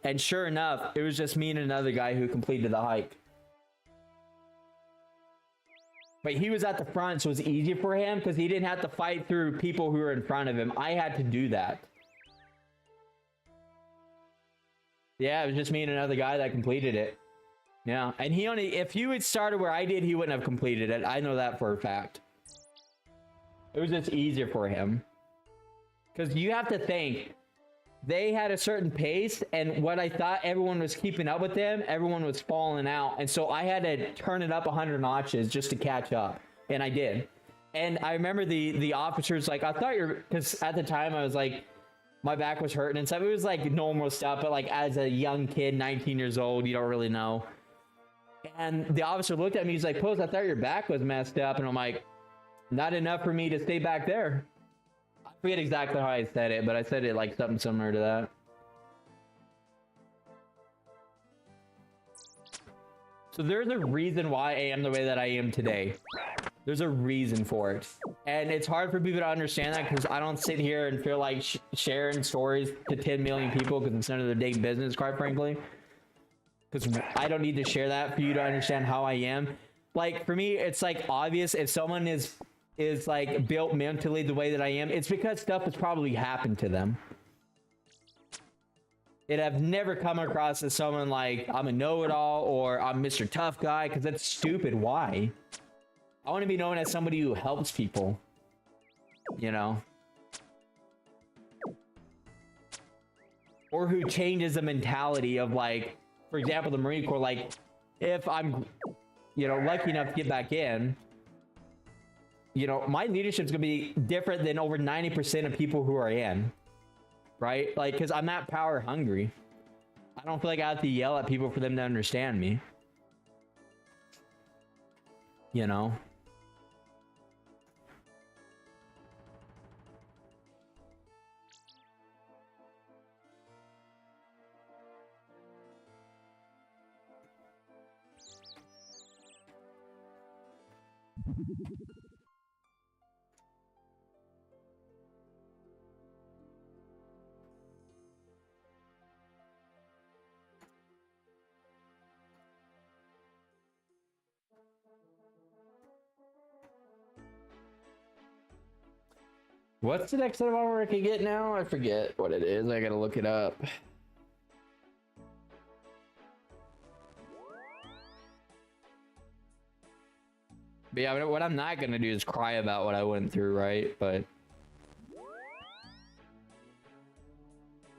And sure enough, it was just me and another guy who completed the hike. But he was at the front, so it was easier for him, because he didn't have to fight through people who were in front of him. I had to do that. Yeah, it was just me and another guy that completed it. Yeah, and if he had started where I did, he wouldn't have completed it. I know that for a fact. It was just easier for him. Because you have to think, they had a certain pace, and what I thought everyone was keeping up with them, everyone was falling out. And so I had to turn it up 100 notches just to catch up. And I did. And I remember the officers, like, I thought because at the time I was like, my back was hurting and stuff. It was like normal stuff, but like as a young kid, 19 years old, you don't really know. And the officer looked at me, he's like, Post, I thought your back was messed up. And I'm like, not enough for me to stay back there. I forget exactly how I said it, but I said it like something similar to that. So there's a reason why I am the way that I am today. There's a reason for it. And it's hard for people to understand that, because I don't sit here and feel like sharing stories to 10 million people, because it's none of their dang business, quite frankly. Because I don't need to share that for you to understand how I am. Like, for me, it's like obvious if someone is like built mentally the way that I am, it's because stuff has probably happened to them. I've never come across as someone like, I'm a know-it-all or I'm Mr. Tough Guy, because that's stupid. Why? I want to be known as somebody who helps people, you know? or who changes the mentality of, like, for example, the Marine Corps. Like, if I'm, you know, lucky enough to get back in, you know, my leadership's gonna be different than over 90% of people who are in, right? Like, because I'm not power hungry. I don't feel like I have to yell at people for them to understand me. You know? What's the next set of armor I can get now? I forget what it is. I gotta look it up. But yeah, what I'm not gonna do is cry about what I went through, right? But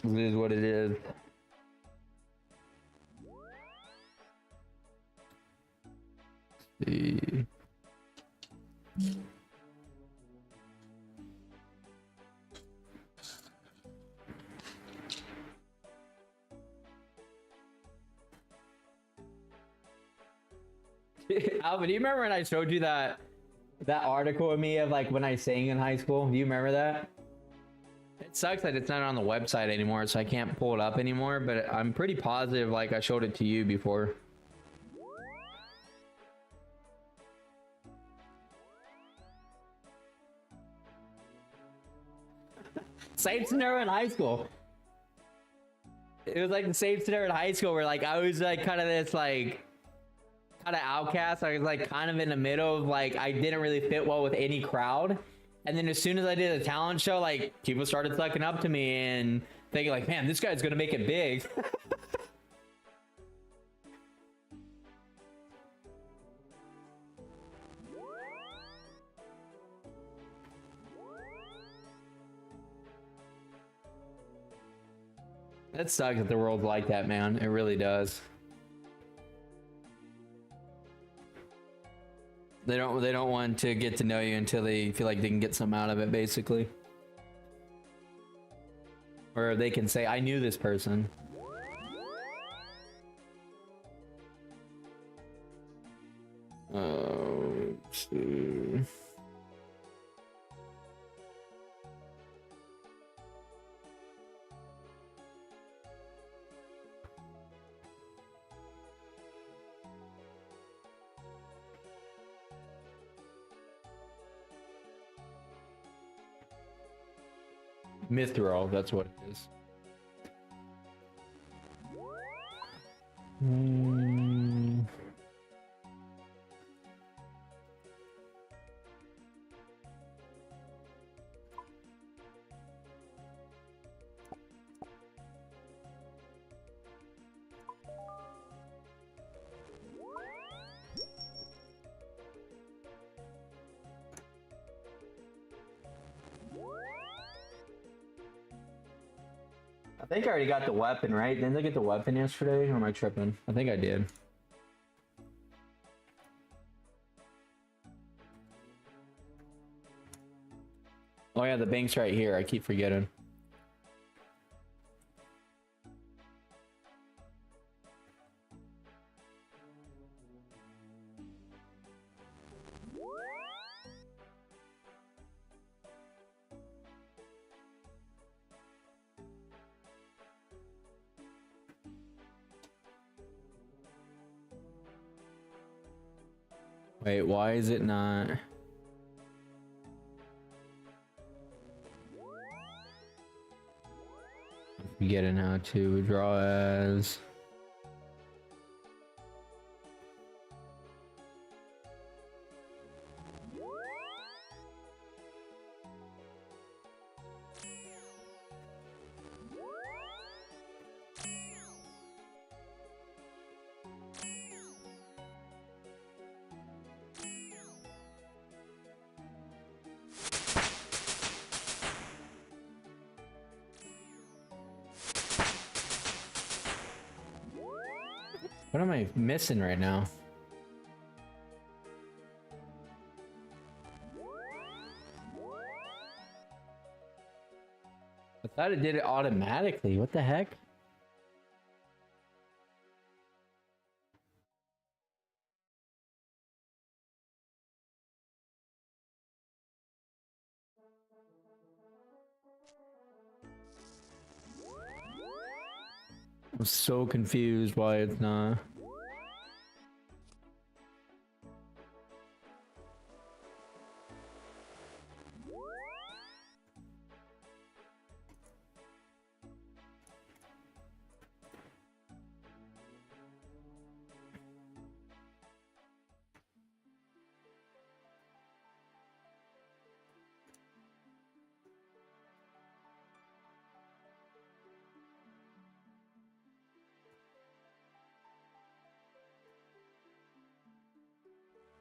it is what it is. Let's see. Alvin, do you remember when I showed you that article of me of like when I sang in high school? Do you remember that? It sucks that it's not on the website anymore, so I can't pull it up anymore, but I'm pretty positive like I showed it to you before. Same scenario in high school. It was like the same scenario in high school where like I was like kind of this like kind of outcast. I was like kind of in the middle of like I didn't really fit well with any crowd. And then as soon as I did a talent show, like people started sucking up to me and thinking like, man, this guy's gonna make it big. That sucks that the world's like that, man. It really does. They don't want to get to know you until they feel like they can get something out of it, basically. Or they can say, I knew this person. Let's see. Mithril, that's what it is. I think I already got the weapon, right? Didn't I get the weapon yesterday? Or am I tripping? I think I did. Oh yeah, the bank's right here. I keep forgetting. Wait, why is it not? Forgetting how to draw as. What am I missing right now? I thought it did it automatically. What the heck? I'm so confused why it's not.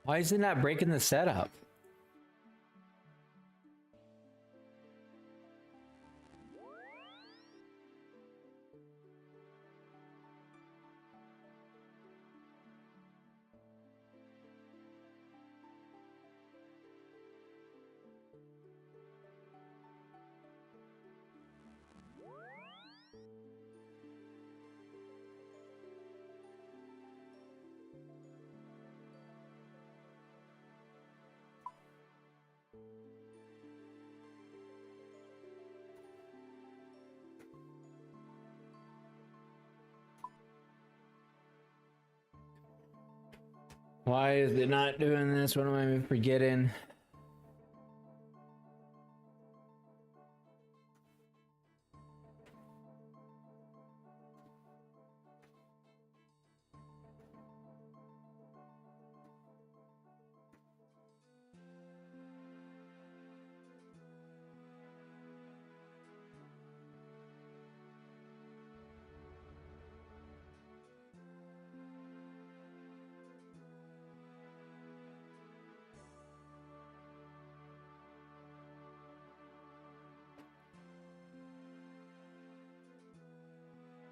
Why is it not breaking the setup? Why is it not doing this? What am I forgetting?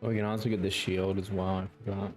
Oh, we can also get the shield as well. I forgot.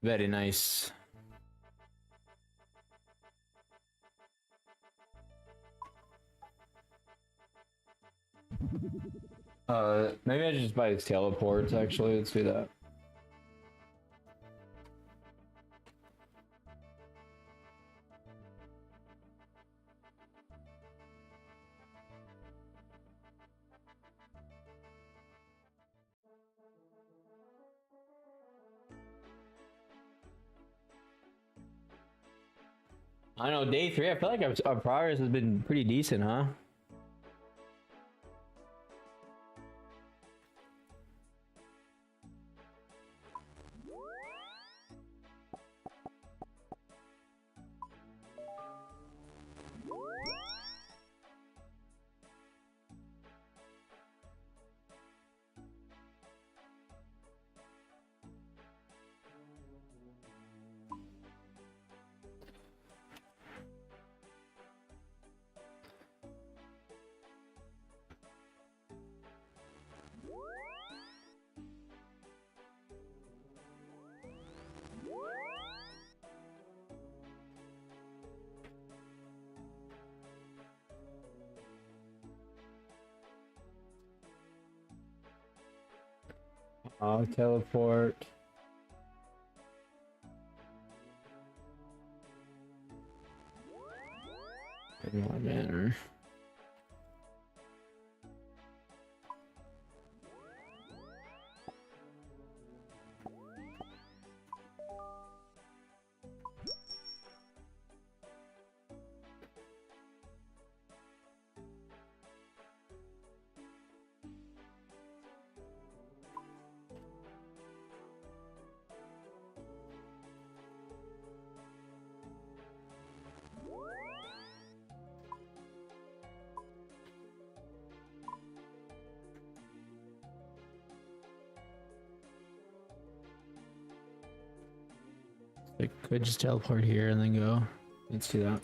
Very nice. Maybe I should just buy his teleports, actually. Let's do that. I know, day 3, I feel like our progress has been pretty decent, huh? I'll teleport. In what manner? I could just teleport here and then go. Let's do that.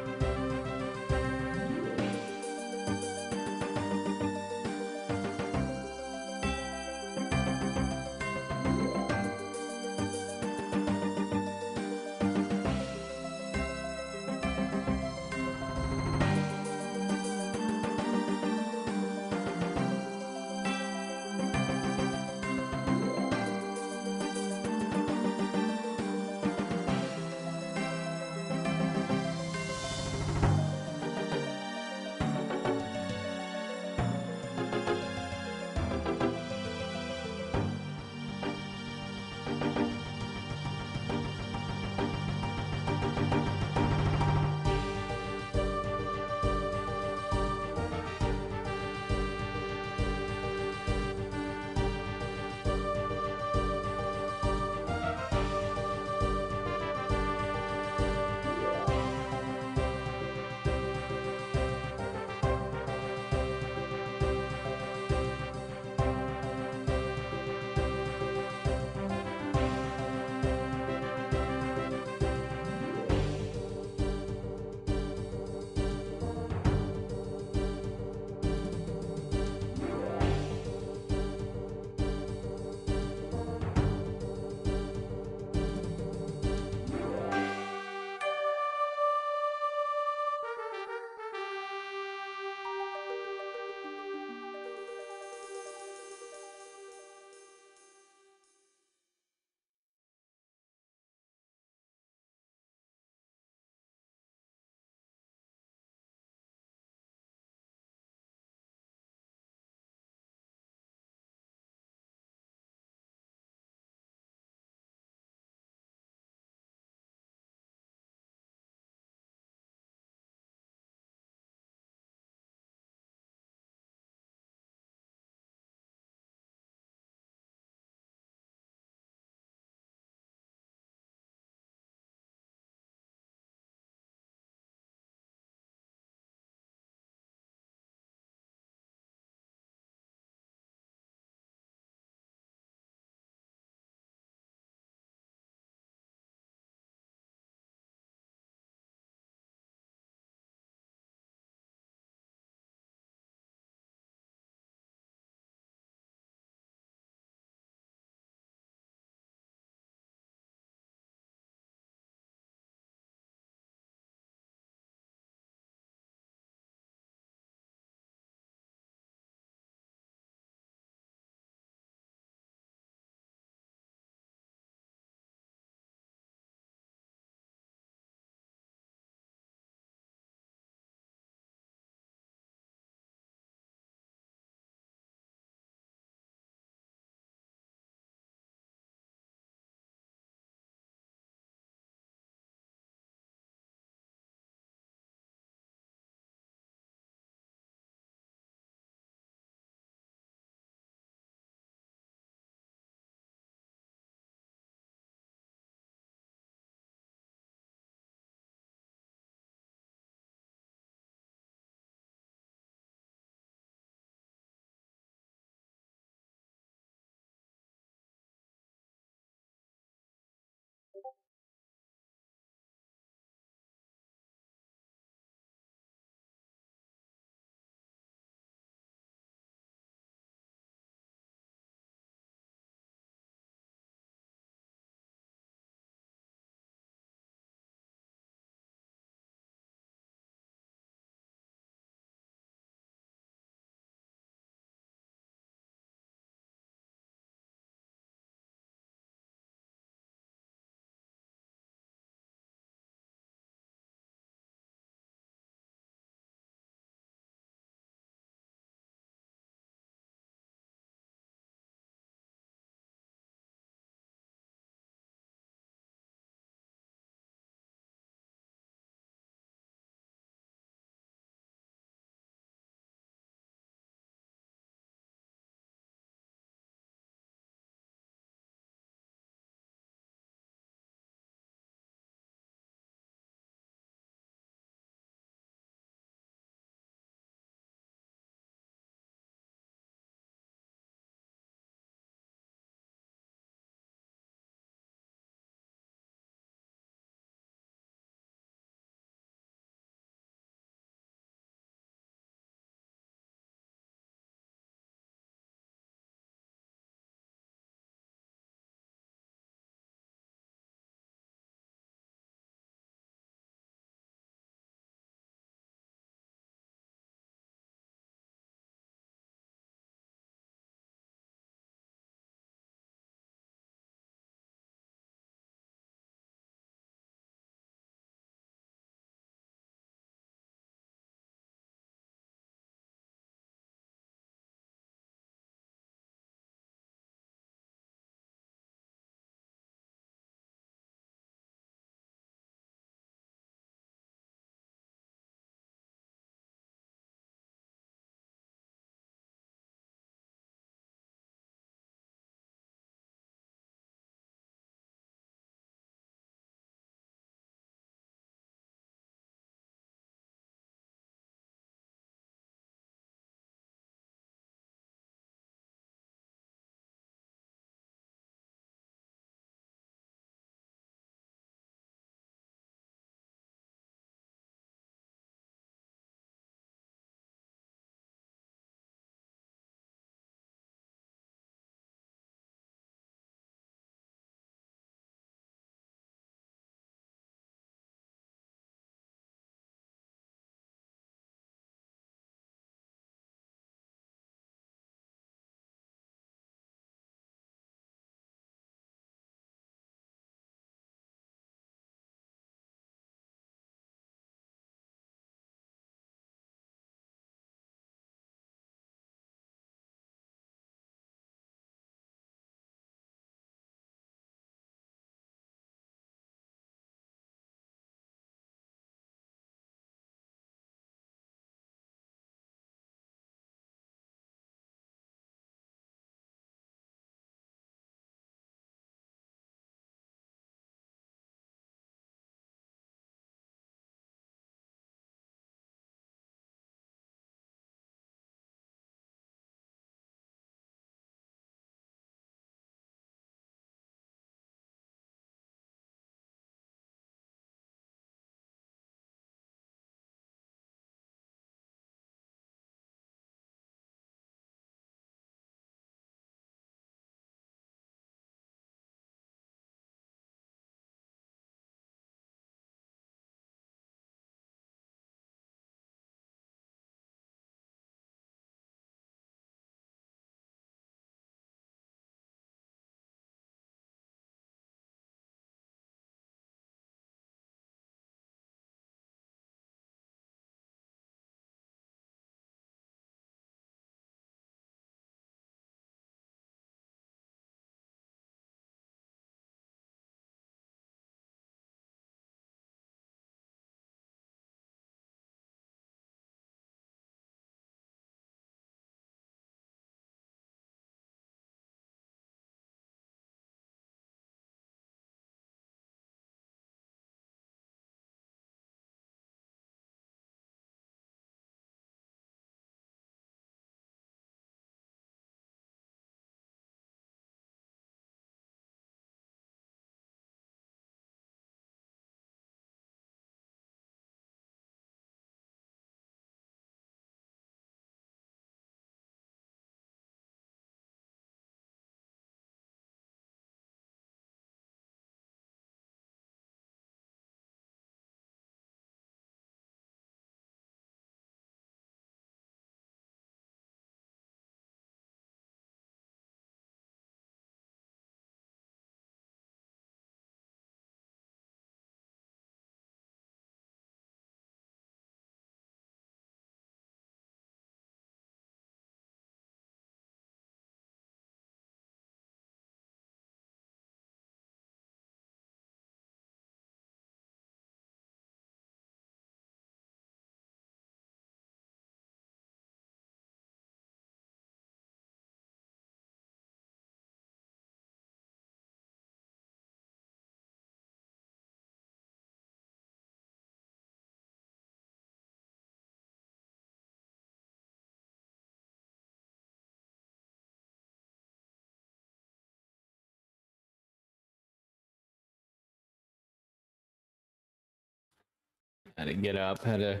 Had to get up. Had to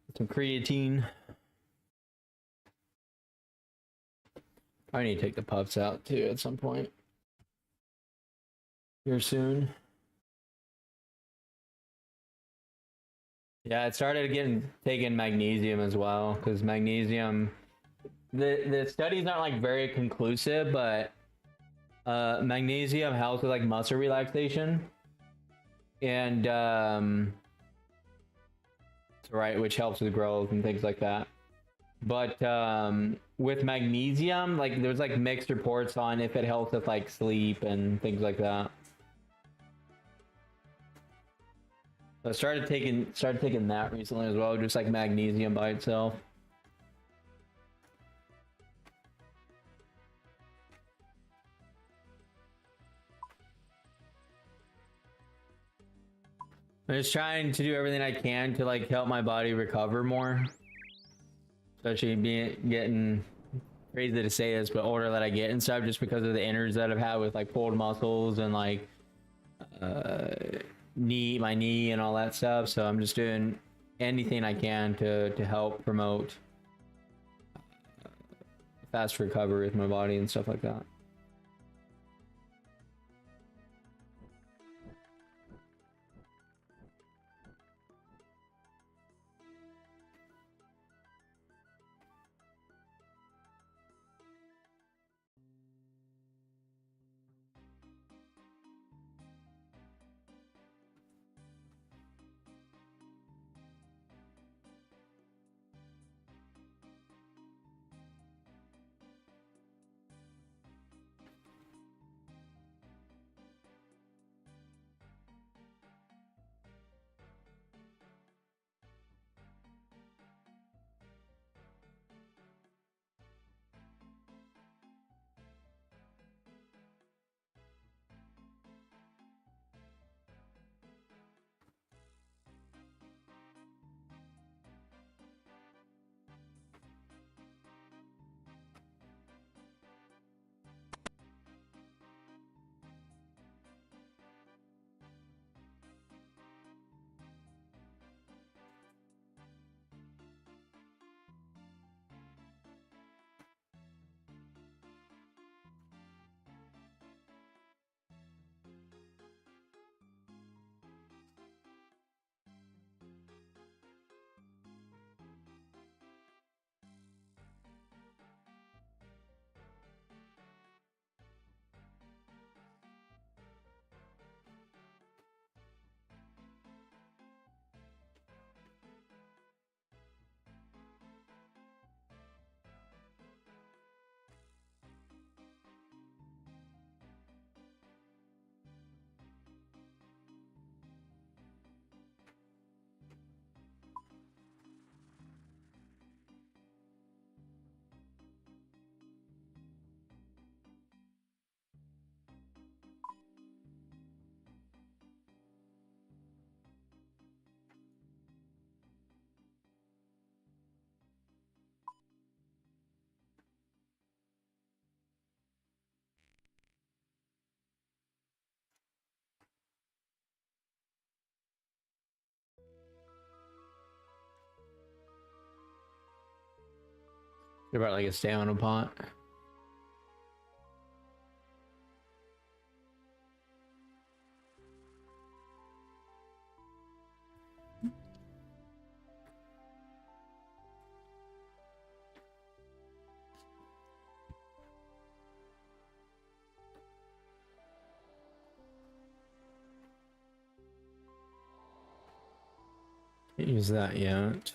get some creatine. I need to take the puffs out too at some point. Here soon. Yeah, it started taking magnesium as well, because magnesium, the studies aren't like very conclusive, but magnesium helps with like muscle relaxation, and right, which helps with growth and things like that. But with magnesium, like there's like mixed reports on if it helps with like sleep and things like that. So I started taking that recently as well, just like magnesium by itself. I'm just trying to do everything I can to like help my body recover more. Especially getting crazy to say this, but older that I get and stuff, just because of the injuries that I've had with like pulled muscles and like my knee and all that stuff. So I'm just doing anything I can to help promote fast recovery with my body and stuff like that. About like a stamina pot. Can't use that yet.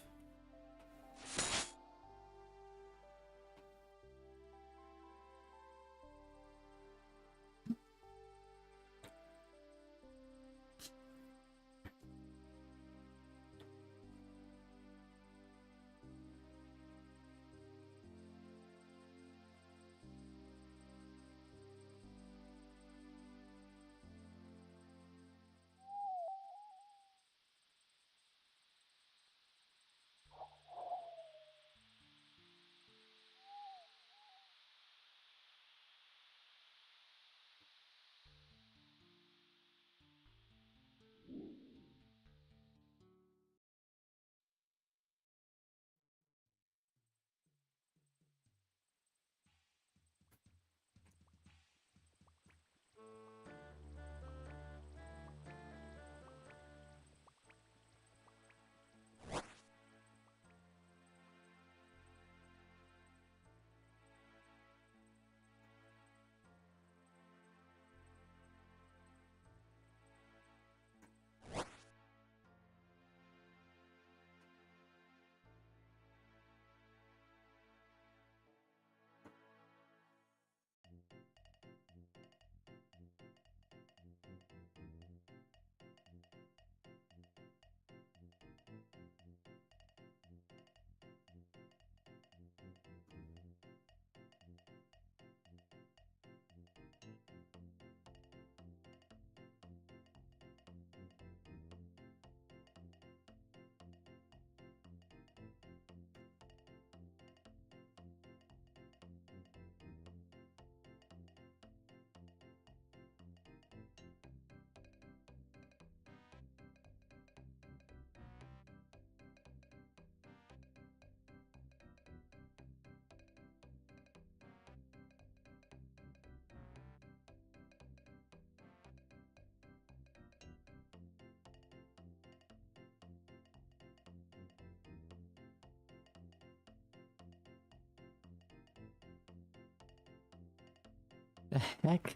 The heck?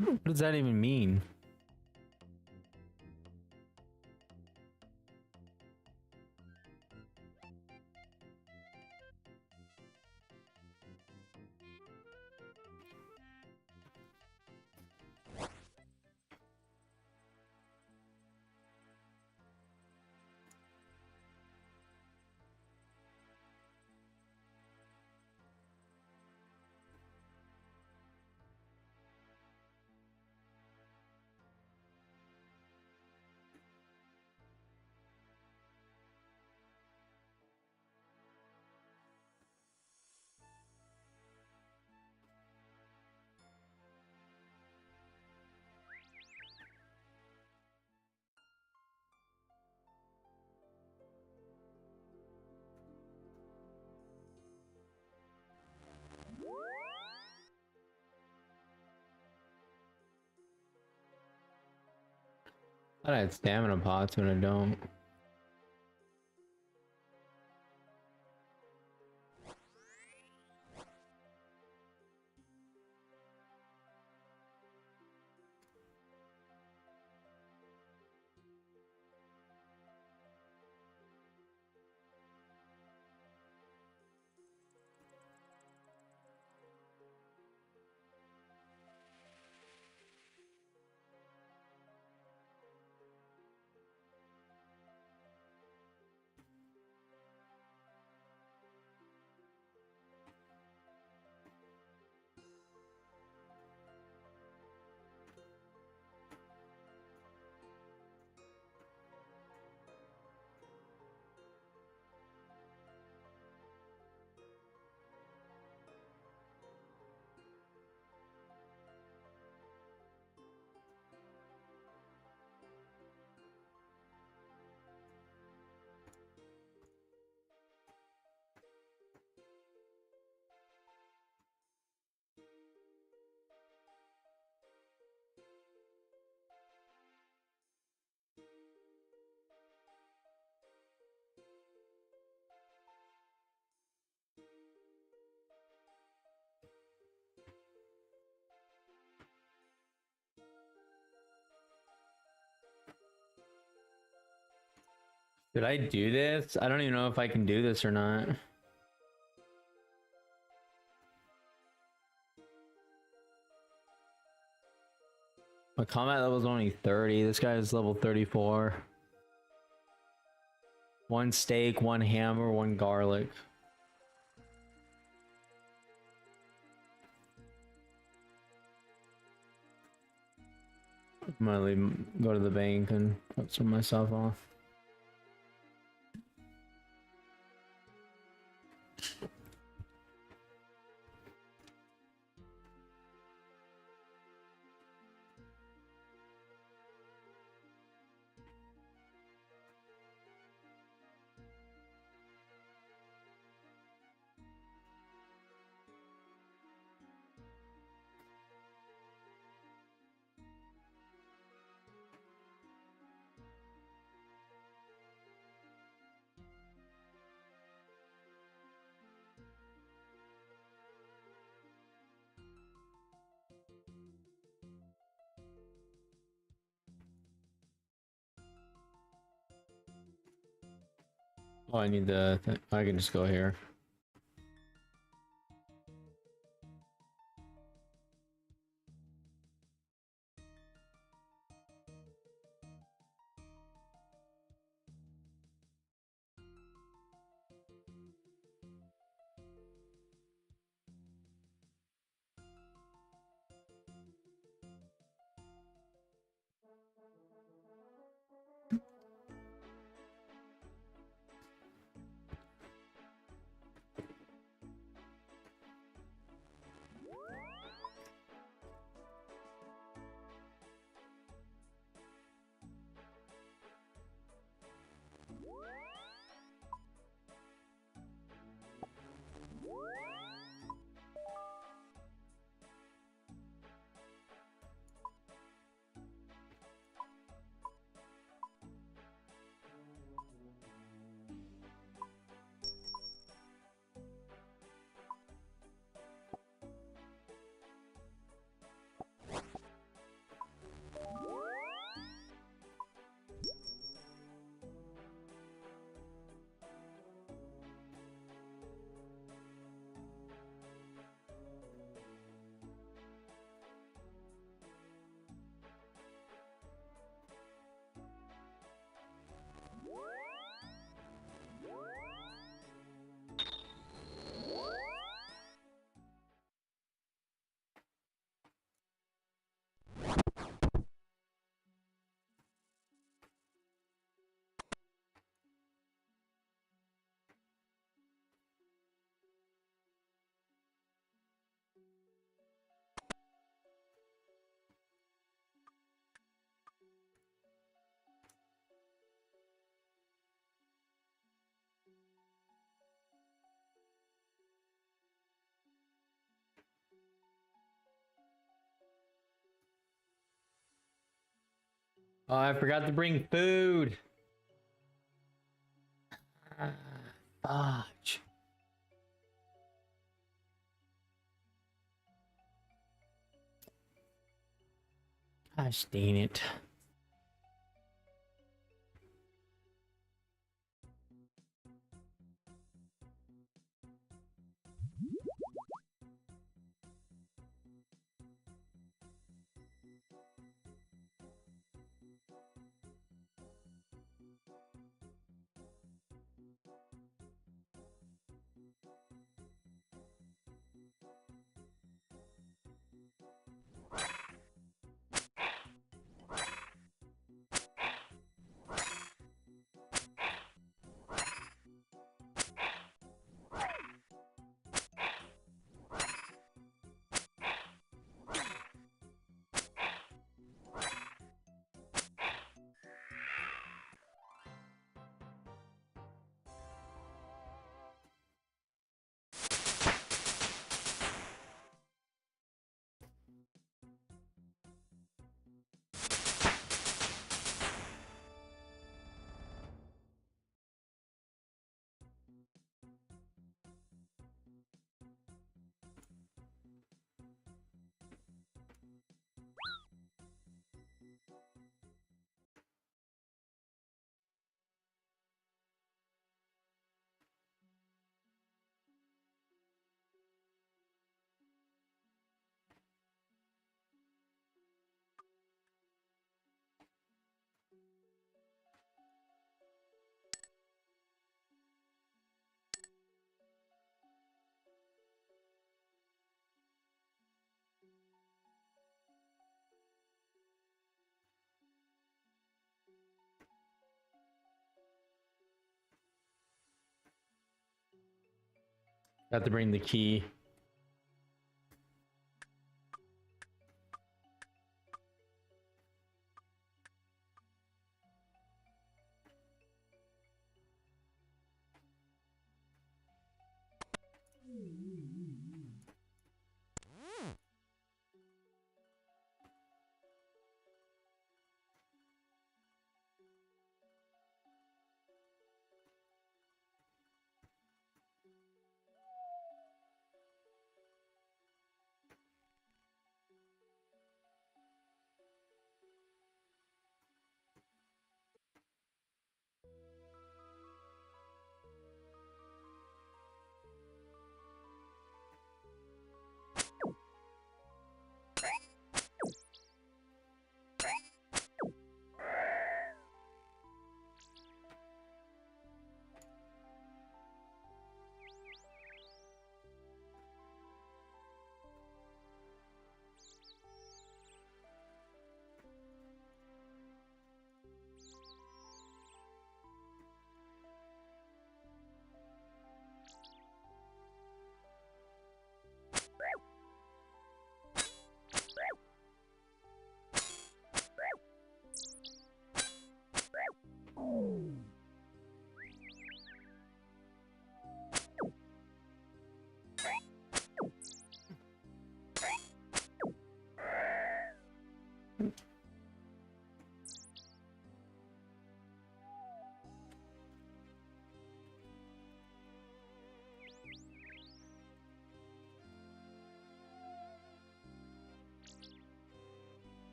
What does that even mean? I had stamina pots when I don't. Did I do this? I don't even know if I can do this or not. My combat level is only 30. This guy is level 34. One steak, one hammer, one garlic. I'm gonna leave, go to the bank and put some of myself off. Oh, I need the I can just go here. Oh, I forgot to bring food. Fudge. Gosh dang it. Got to bring the key.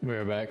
We're back.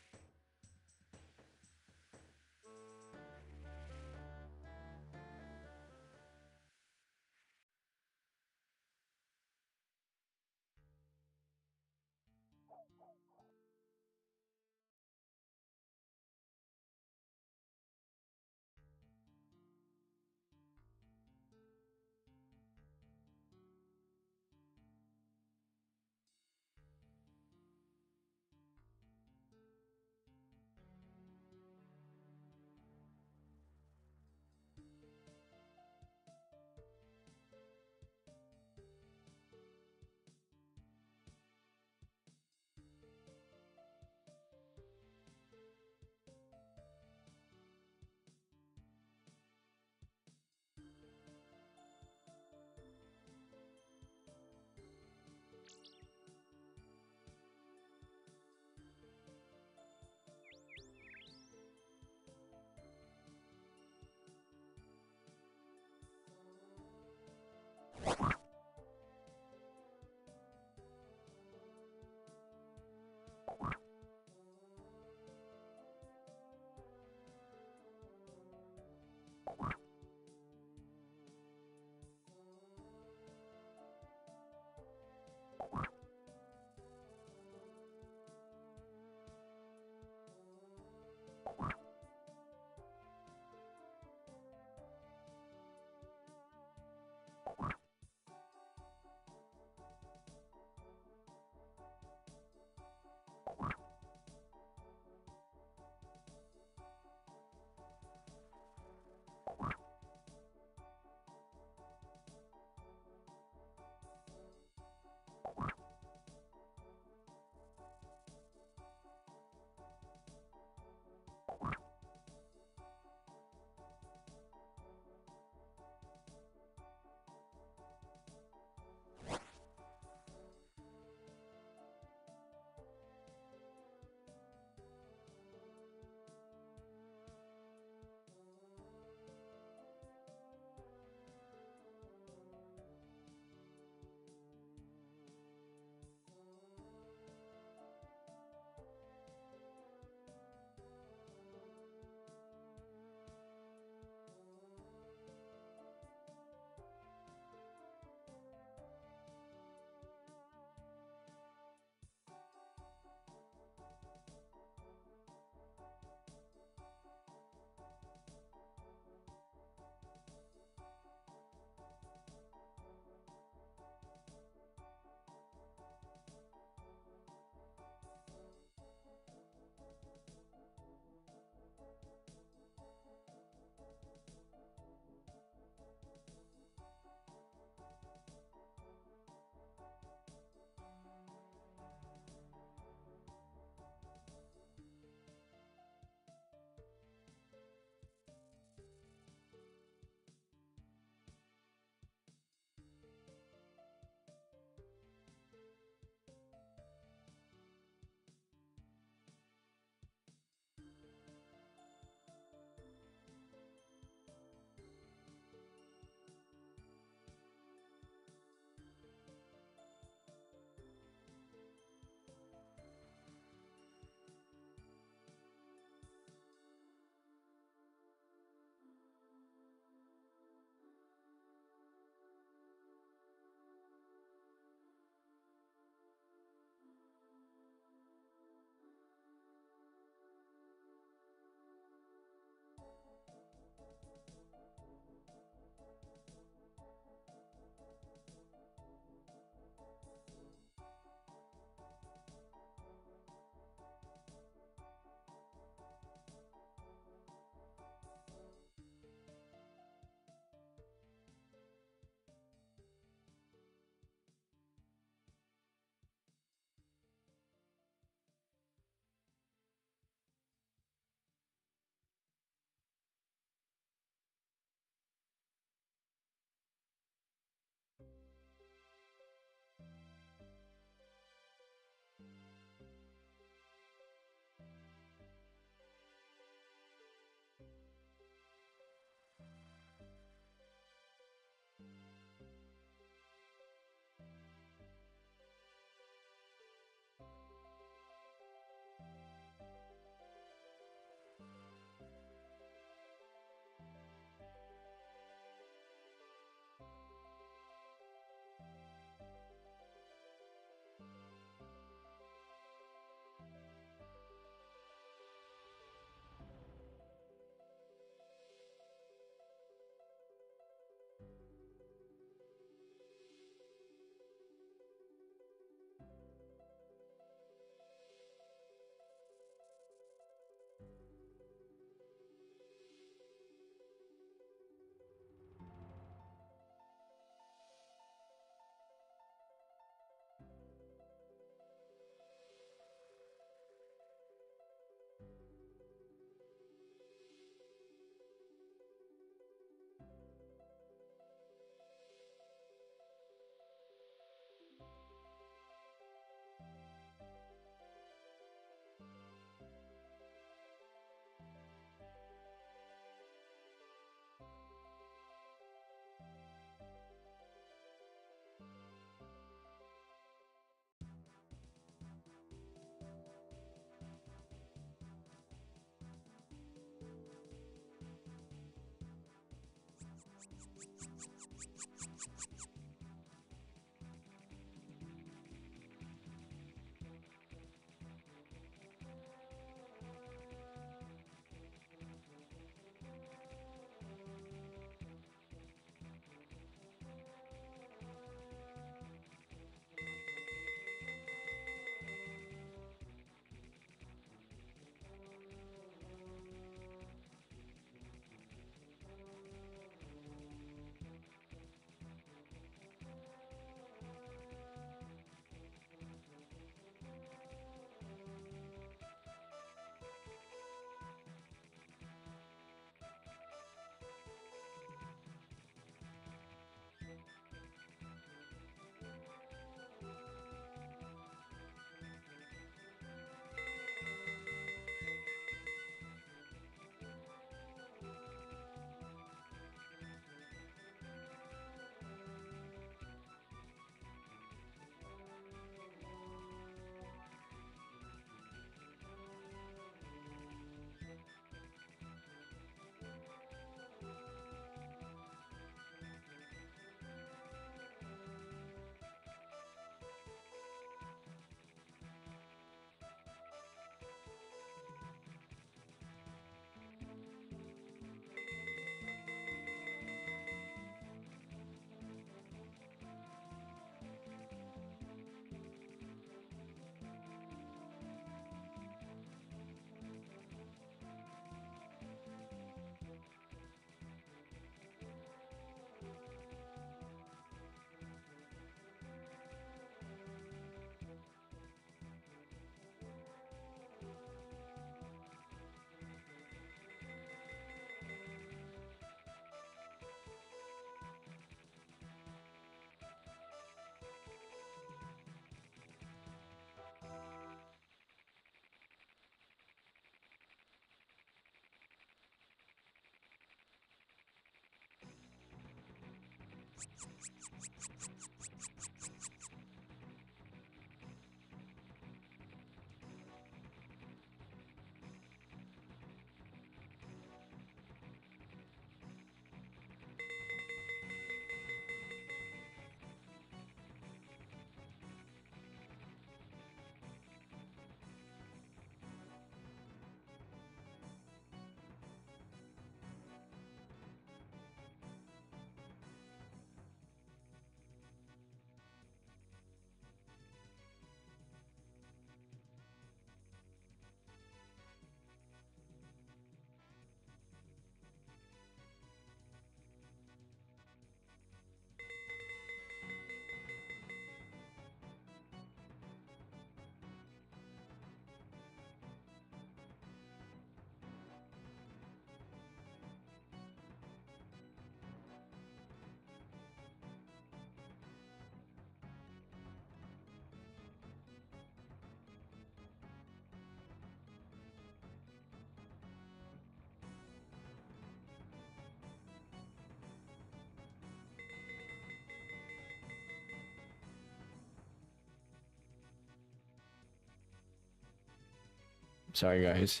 Sorry, guys.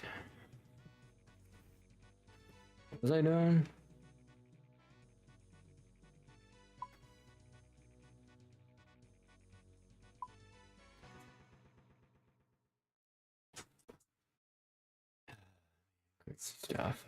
What was I doing? Good stuff.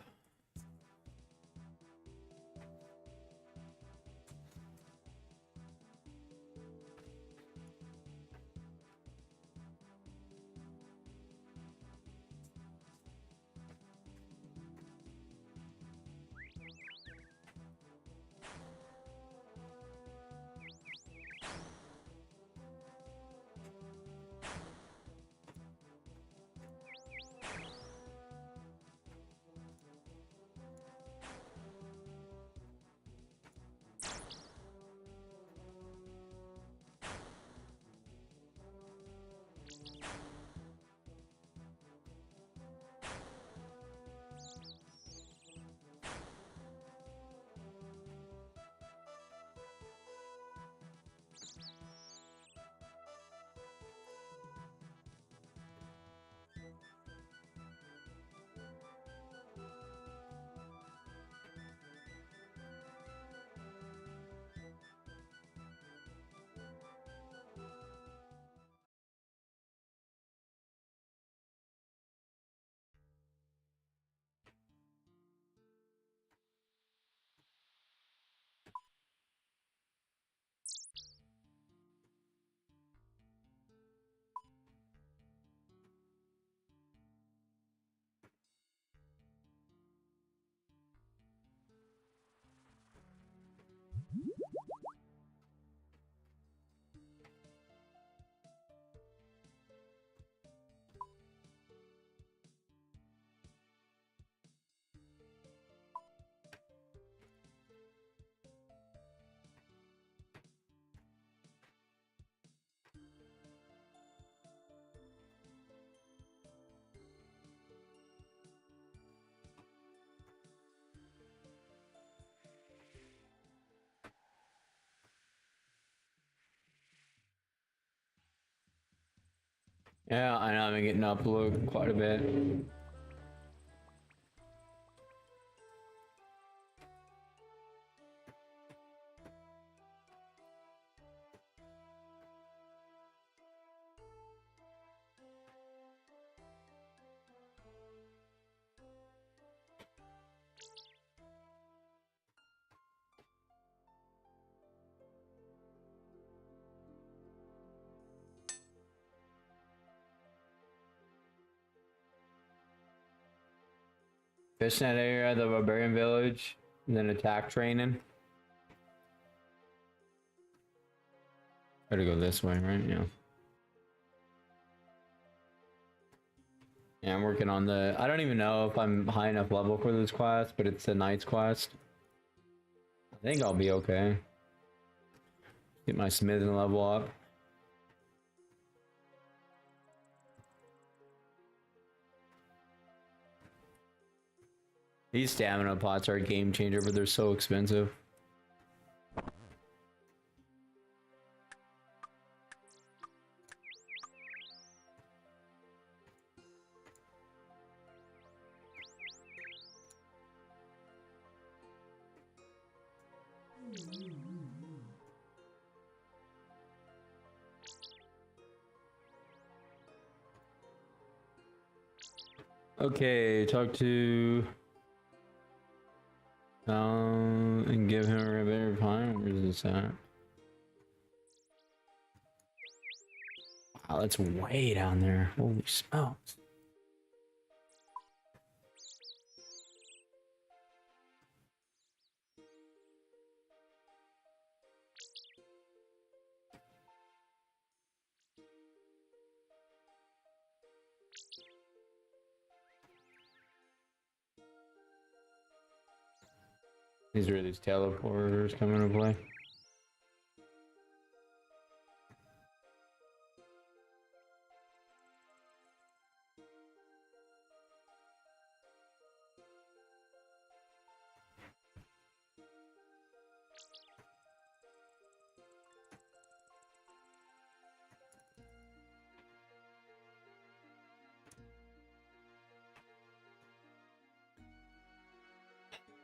Yeah, I know I've been getting uploaded quite a bit. Fishnet area, the barbarian village, and then attack training. Gotta go this way, right? Yeah. Yeah, I'm working on the... I don't even know if I'm high enough level for this quest, but it's a knight's quest. I think I'll be okay. Get my smithing level up. These stamina pots are a game changer, but they're so expensive. Okay, talk to... and give him a better time. Where's this at? Wow, that's way down there. Holy smokes. These are these teleporters coming into play.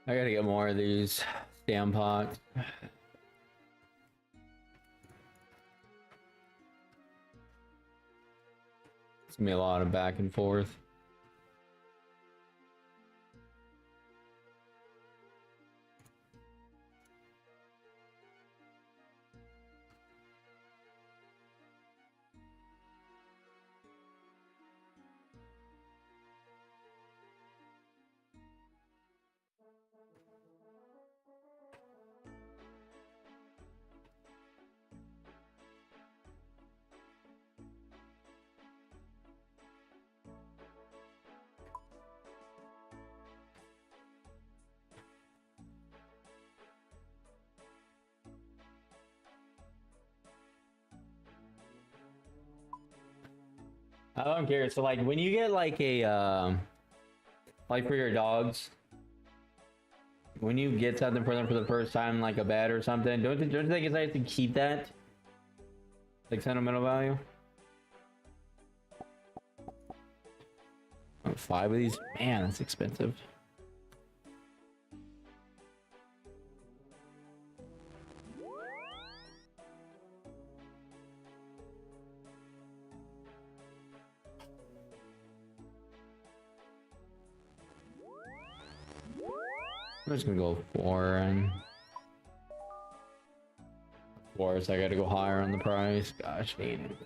I gotta get more of these stam pots. It's gonna be a lot of back and forth. I'm curious. So like when you get like a like for your dogs, when you get something for them for the first time, like a bed or something, don't you think it's nice to keep that? Like sentimental value? Oh, 5 of these? Man, that's expensive. I'm just gonna go 4 and... Of course, I gotta go higher on the price. Gosh, dang it.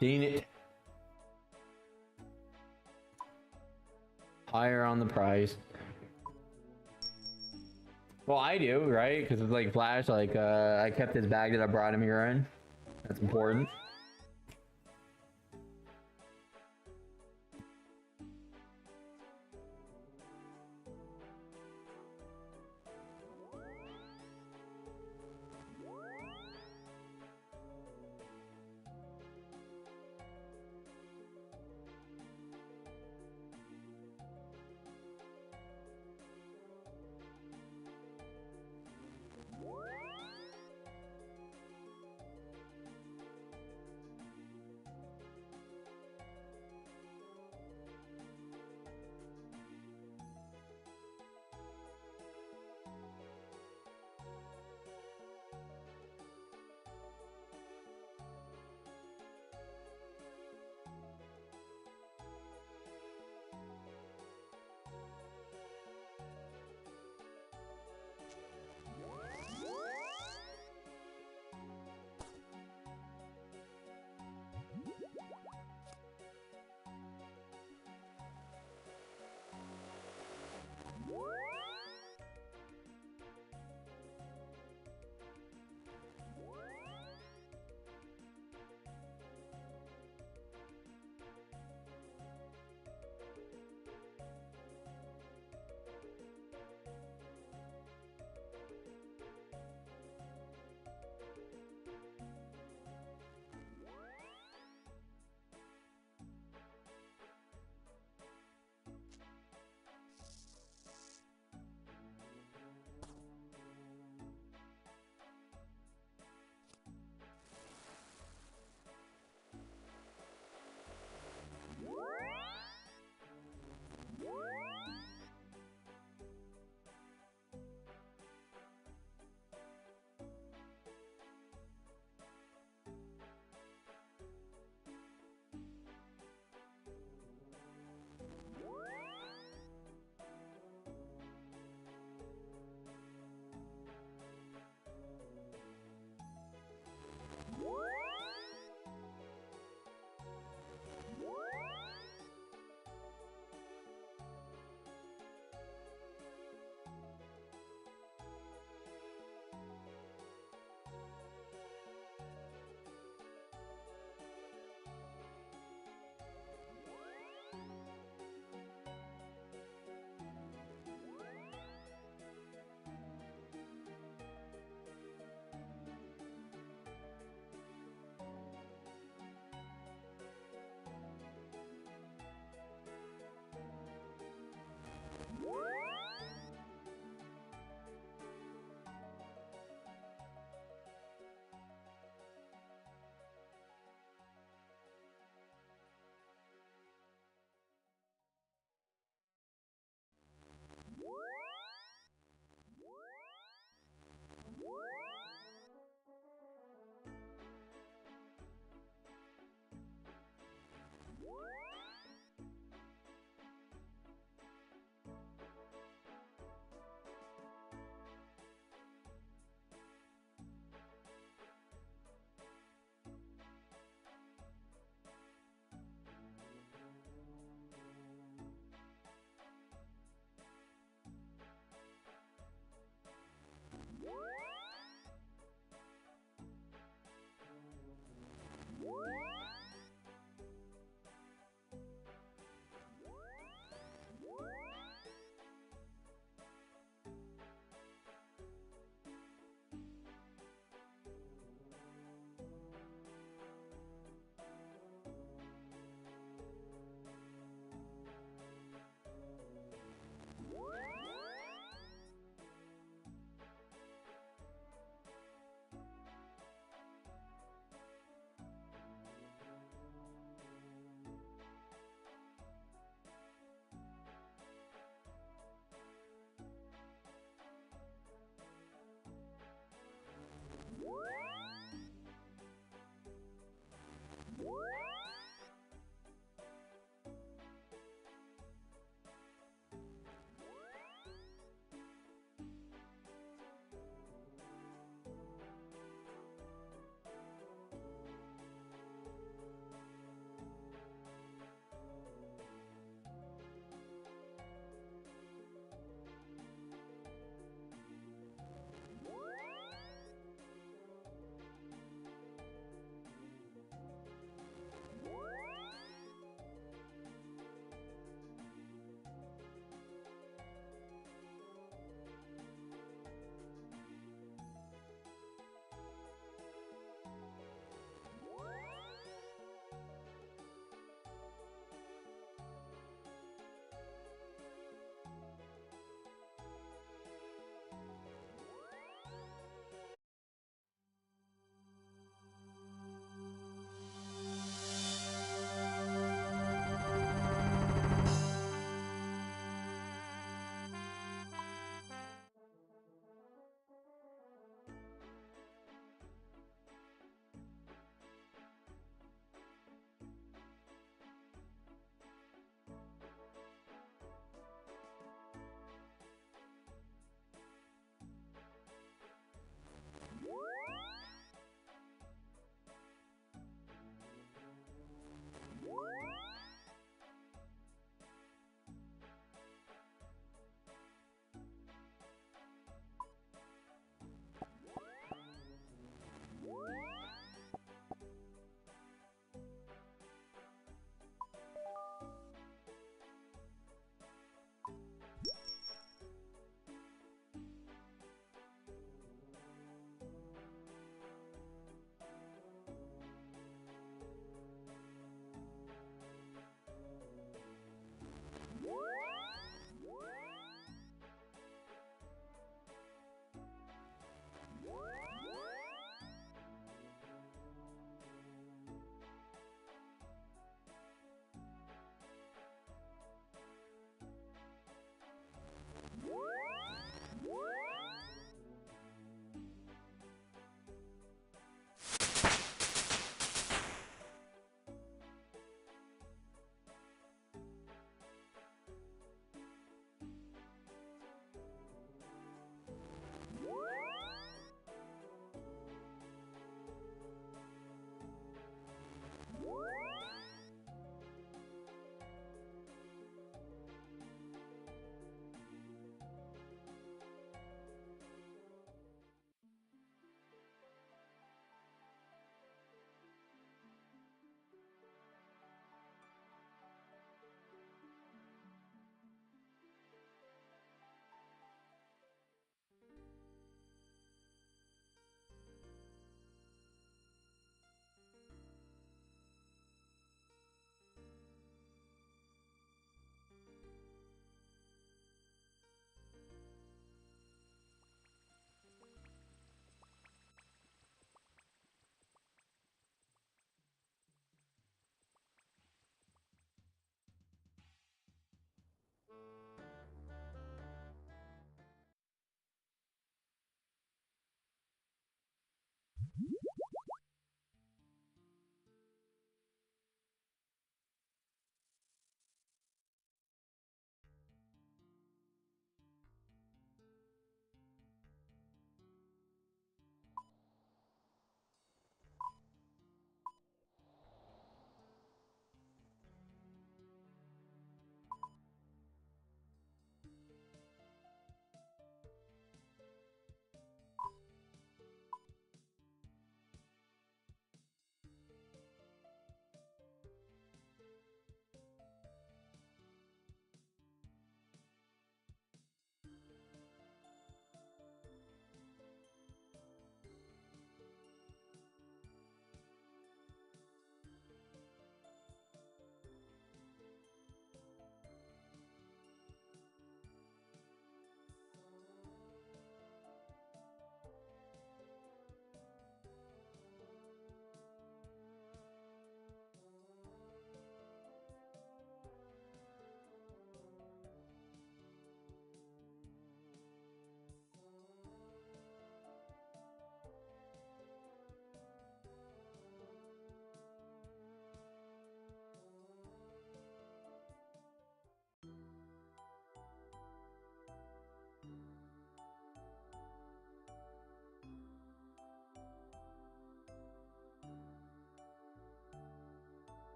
Dang it. Higher on the price. Well, I do, right? Because it's like Flash, like, I kept his bag that I brought him here in. That's important.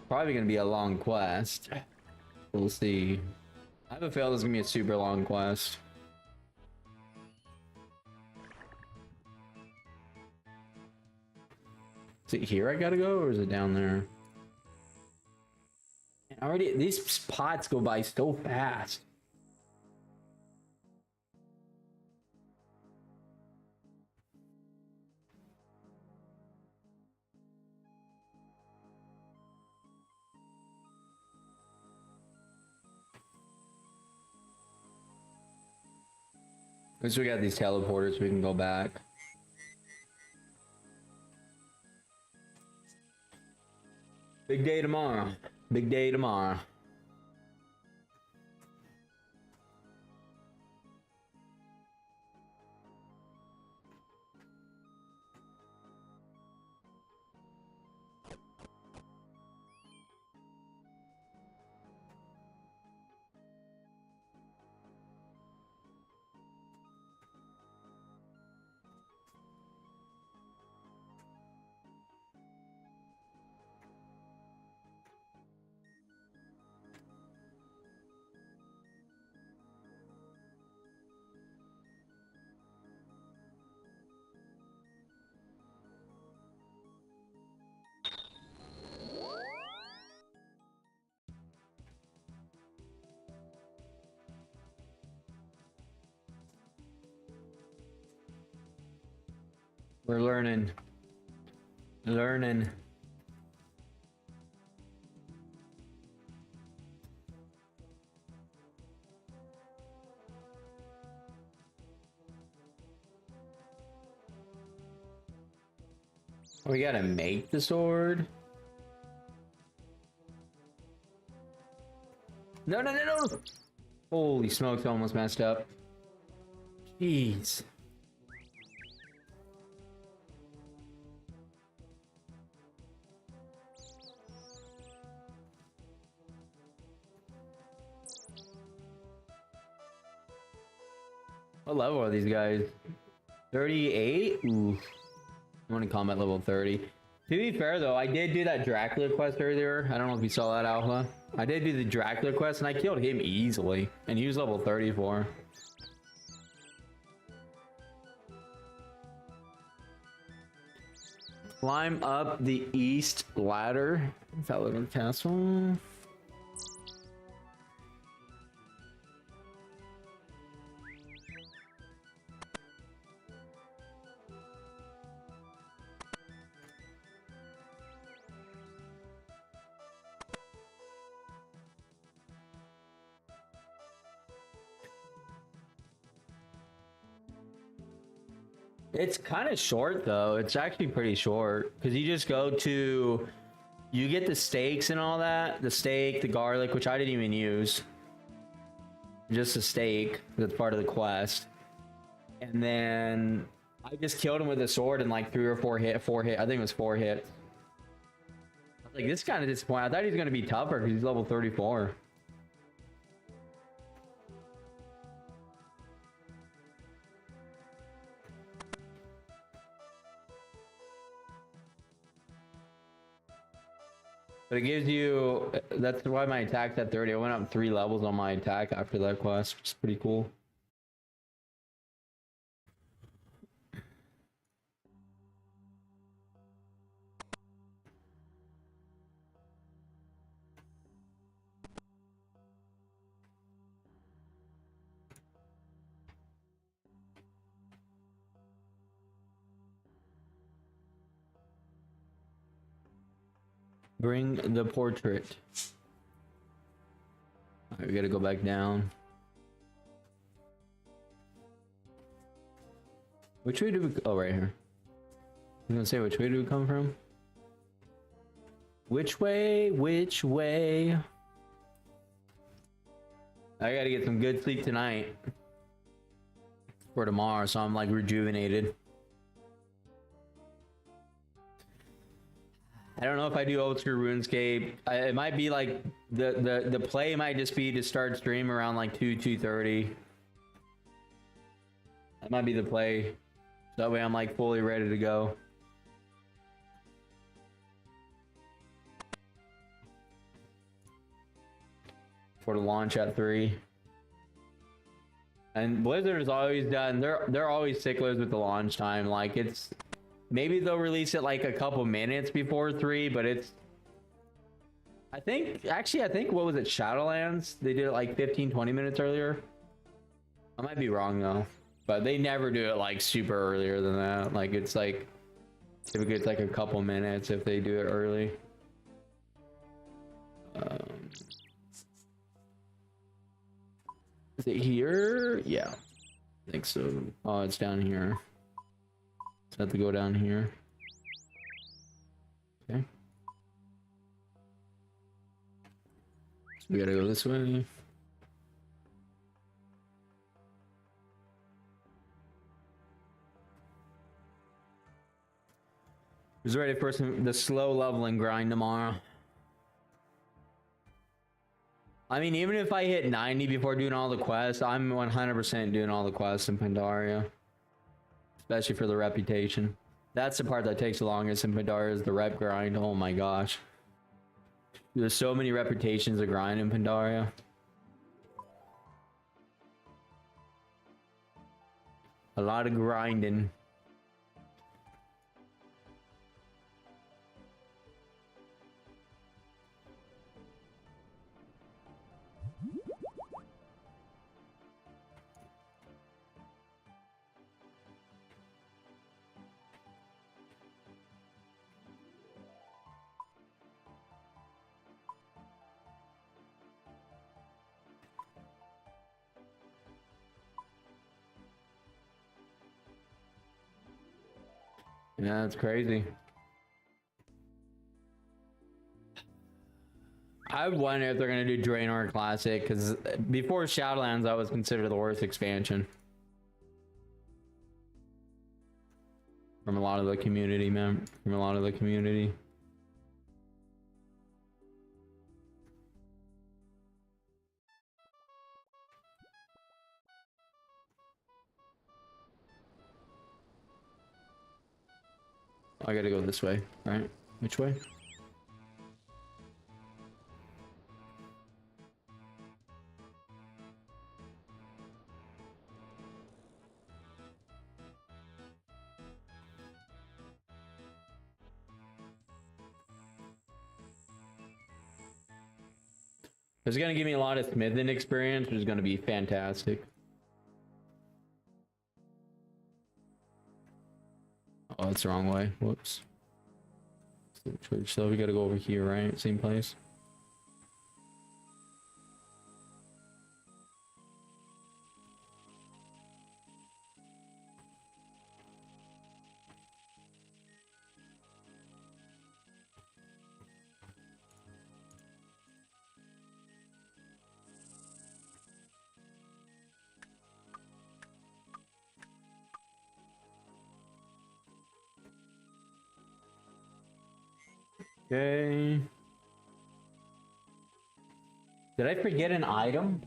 Probably gonna be a long quest. We'll see. I have a feeling this is gonna be a super long quest. Is it here I gotta go, or is it down there? Man, already, these pots go by so fast. At least we got these teleporters, so we can go back. Big day tomorrow. Big day tomorrow. We're learning. Learning. We gotta make the sword. No, no, no, no! Holy smokes, I almost messed up. Jeez. What level are these guys? 38? Ooh. I'm on combat level 30. To be fair though, I did do that Dracula quest earlier. I don't know if you saw that, Alpha. I did do the Dracula quest and I killed him easily. And he was level 34. Climb up the east ladder. Is that little castle? It's kind of short though. It's actually pretty short because you just go to, you get the steaks and all that, the steak, the garlic, which I didn't even use, just a steak. That's part of the quest. And then I just killed him with a sword in like 3 or 4 hit. I think it was 4 hits. I was like, this is kind of disappointing. I thought he was gonna be tougher because he's level 34. But it gives you, that's why my attack's at 30. I went up 3 levels on my attack after that quest, which is pretty cool. Bring the portrait. Alright, we gotta go back down. Which way do we, oh, right here. I'm gonna say, which way do we come from? Which way? Which way? I gotta get some good sleep tonight for tomorrow, so I'm like rejuvenated. I don't know if I do old school RuneScape. It might be like the play might just be to start stream around like 2:30. That might be the play. So that way I'm like fully ready to go. for the launch at 3. And Blizzard has always done, they're always sticklers with the launch time. Like, it's, maybe they'll release it like a couple minutes before 3, but it's, I think what was it, Shadowlands? They did it like 15-20 minutes earlier. I might be wrong though, but they never do it like super earlier than that. Like, it's like, typically it's like a couple minutes if they do it early. Is it here? Yeah, I think so. Oh, it's down here. So I have to go down here. Okay. So we gotta go this way. Who's ready for the slow leveling grind tomorrow? I mean, even if I hit 90 before doing all the quests, I'm 100% doing all the quests in Pandaria. Especially for the reputation. That's the part that takes the longest in Pandaria, is the rep grind. Oh my gosh. There's so many reputations of grind in Pandaria. A lot of grinding. Yeah, that's crazy. I would wonder if they're gonna do Draenor Classic, because before Shadowlands, that was considered the worst expansion. From a lot of the community, man. From a lot of the community. I gotta go this way, right? Which way? It's gonna give me a lot of smithing experience, which is gonna be fantastic. Oh, that's the wrong way. Whoops. So we gotta go over here, right? Same place. Okay. Did I forget an item?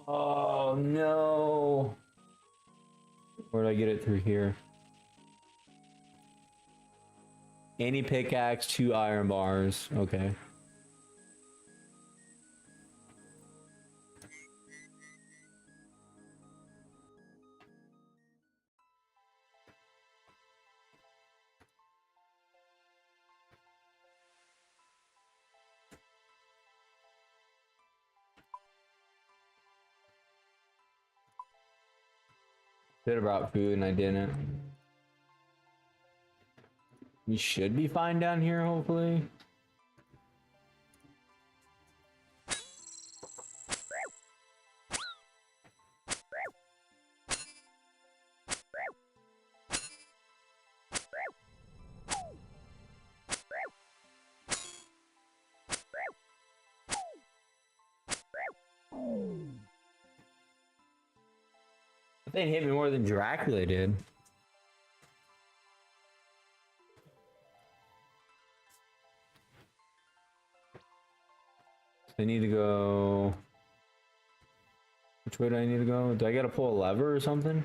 Oh no. Where did I get it through here? Any pickaxe, 2 iron bars. Okay. Should have brought food and I didn't. We should be fine down here, hopefully. That thing hit me more than Dracula did. I need to go... Which way do I need to go? Do I gotta pull a lever or something?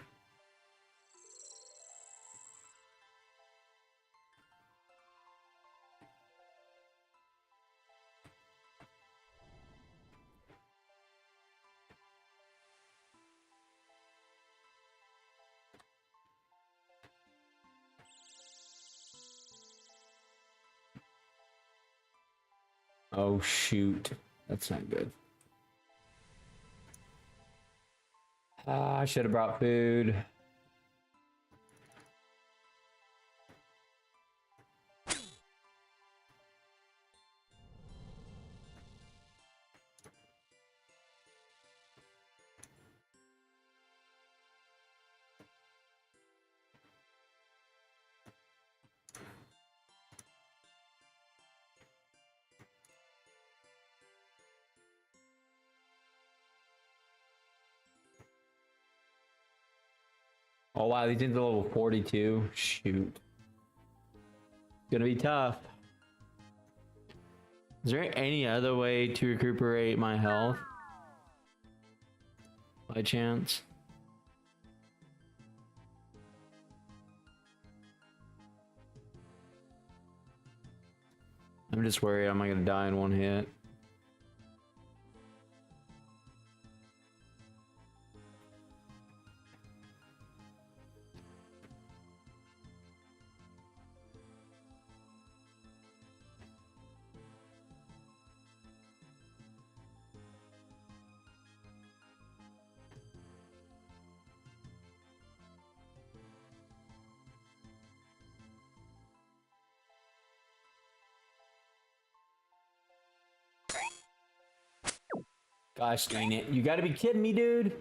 Oh shoot, that's not good. I should have brought food. Oh wow, these things are level 42. Shoot. Gonna be tough. Is there any other way to recuperate my health? By chance? I'm just worried I'm not gonna die in one hit. Gosh dang it. You gotta be kidding me, dude.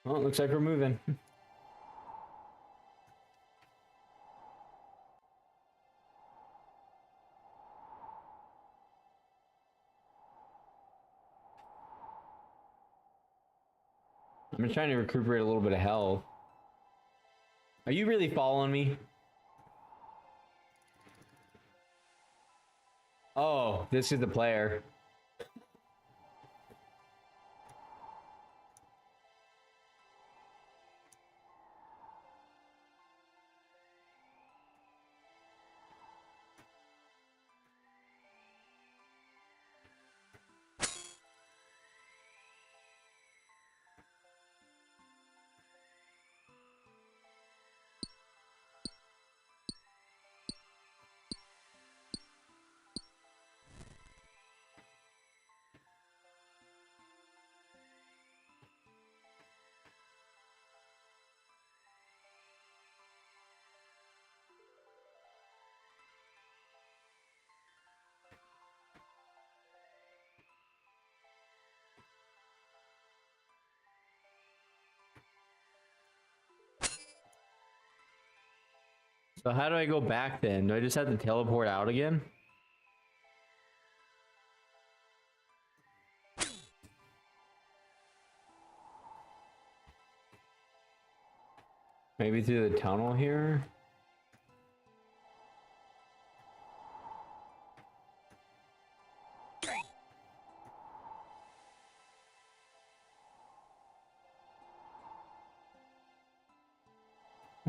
Well, it looks like we're moving. I'm just trying to recuperate a little bit of health. Are you really following me? Oh, this is the player. So how do I go back then? Do I just have to teleport out again? Maybe through the tunnel here?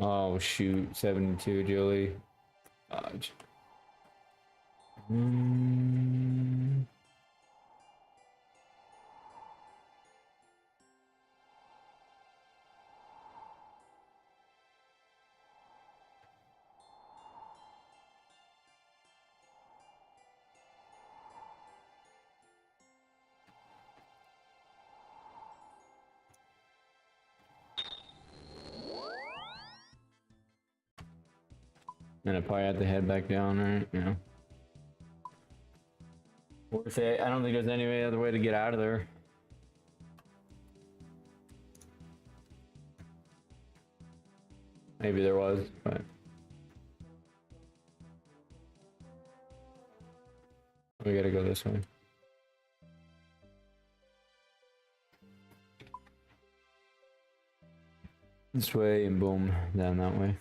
Oh shoot, 72 agility. Dodge. And I probably have to head back down, right? Yeah. Worth it. I don't think there's any other way to get out of there. Maybe there was, but we gotta go this way. This way and boom, down that way.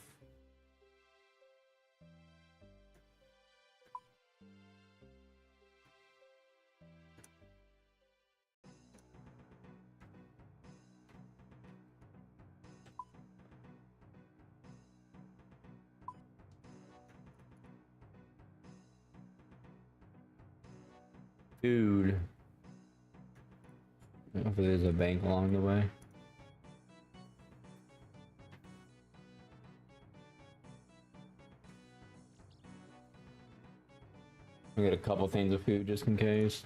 Dude. Hopefully there's a bank along the way. I'll get a couple things of food just in case.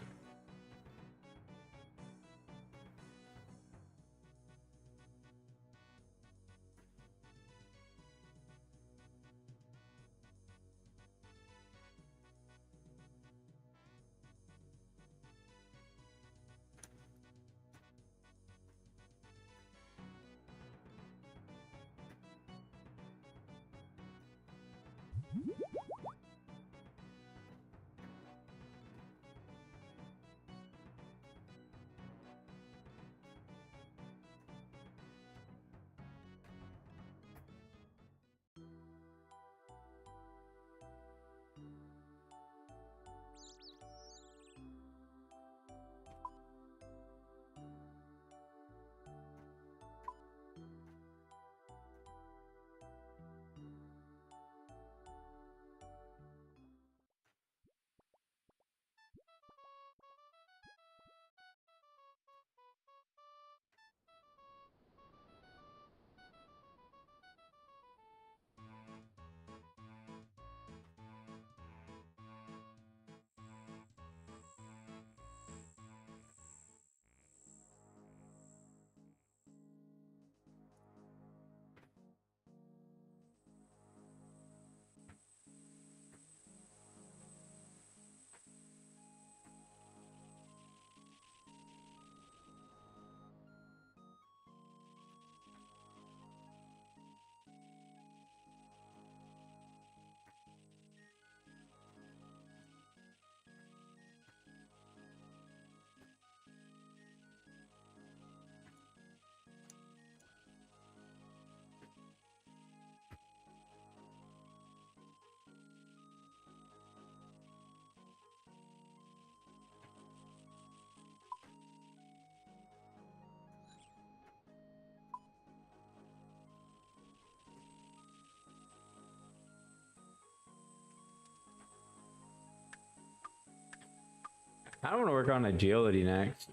I want to work on agility next.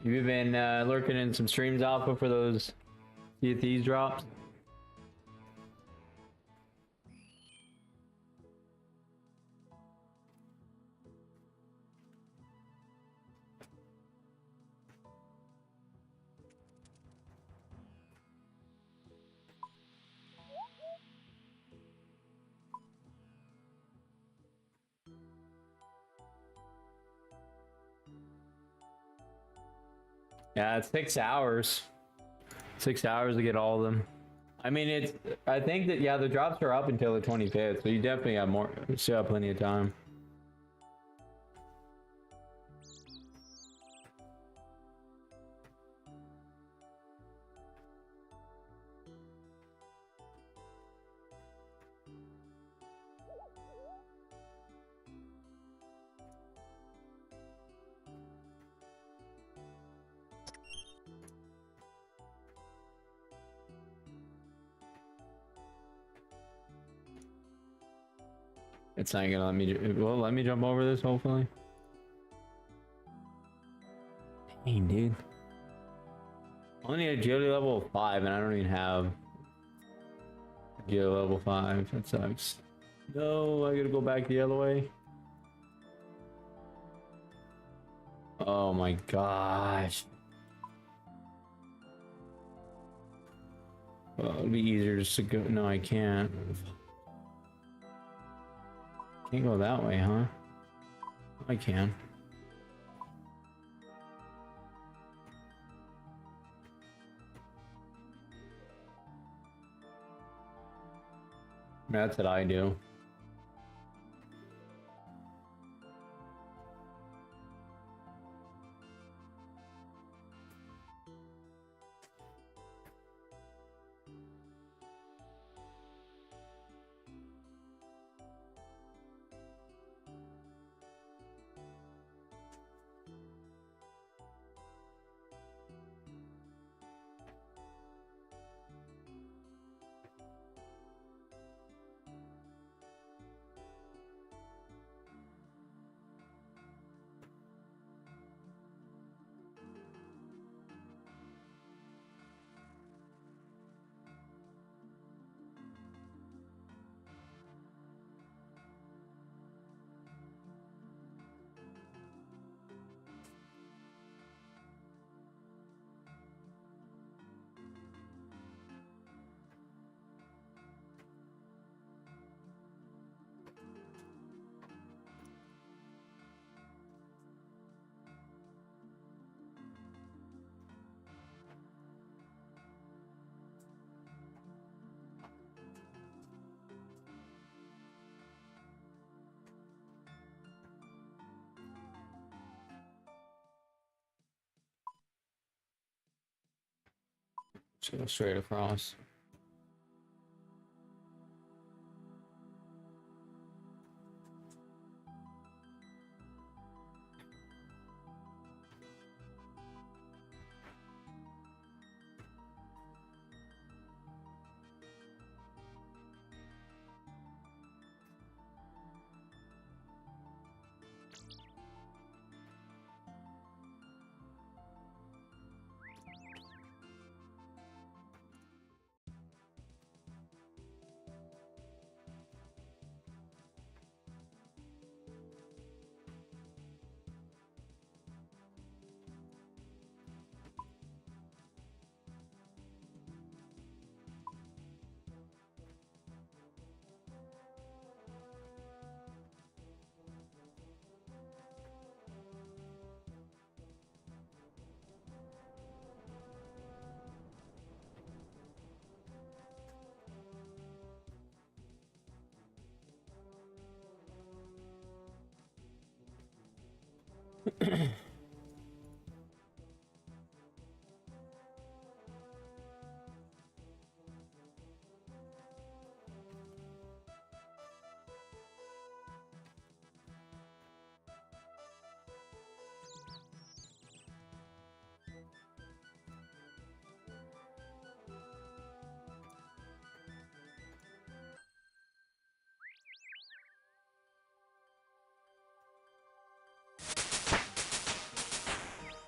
You've been lurking in some streams alpha for those CFTs drops? Yeah, it's 6 hours. 6 hours to get all of them. I mean, it's. I think that yeah, the drops are up until the 25th, so you definitely have more. Still have plenty of time. It's not gonna let me. Well, let me jump over this. Hopefully. Dang, dude. Only agility level 5, and I don't even have agility level 5. That sucks. No, I gotta go back the other way. Oh my gosh. Well, it'd be easier just to go. No, I can't. Can't go that way, huh? I can. That's what I do. Just go straight across.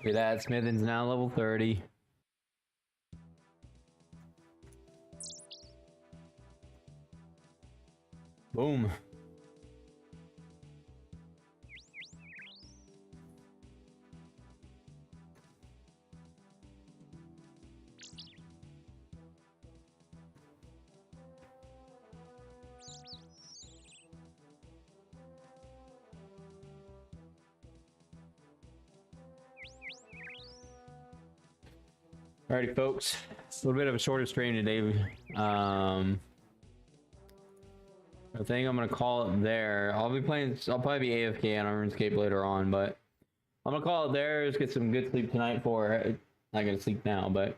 Look at that, Smithen's now level 30. Boom. Alrighty, folks. A little bit of a shorter stream today. I think I'm gonna call it there. I'll probably be AFK on RuneScape later on, but I'm gonna call it there. Just get some good sleep tonight for. Not gonna sleep now, but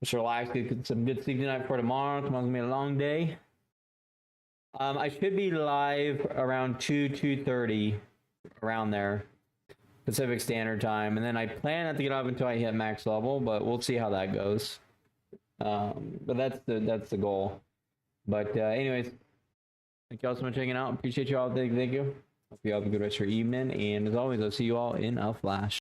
just relax. Get some good sleep tonight for tomorrow. Tomorrow's gonna be a long day. I should be live around 2:30, around there. Pacific Standard Time, and then I plan not to get off until I hit max level, but we'll see how that goes. But that's the goal. But anyways, thank you all so much for hanging out. Appreciate you all. Thank you. Hope you all have a good rest of your evening, and as always, I'll see you all in a flash.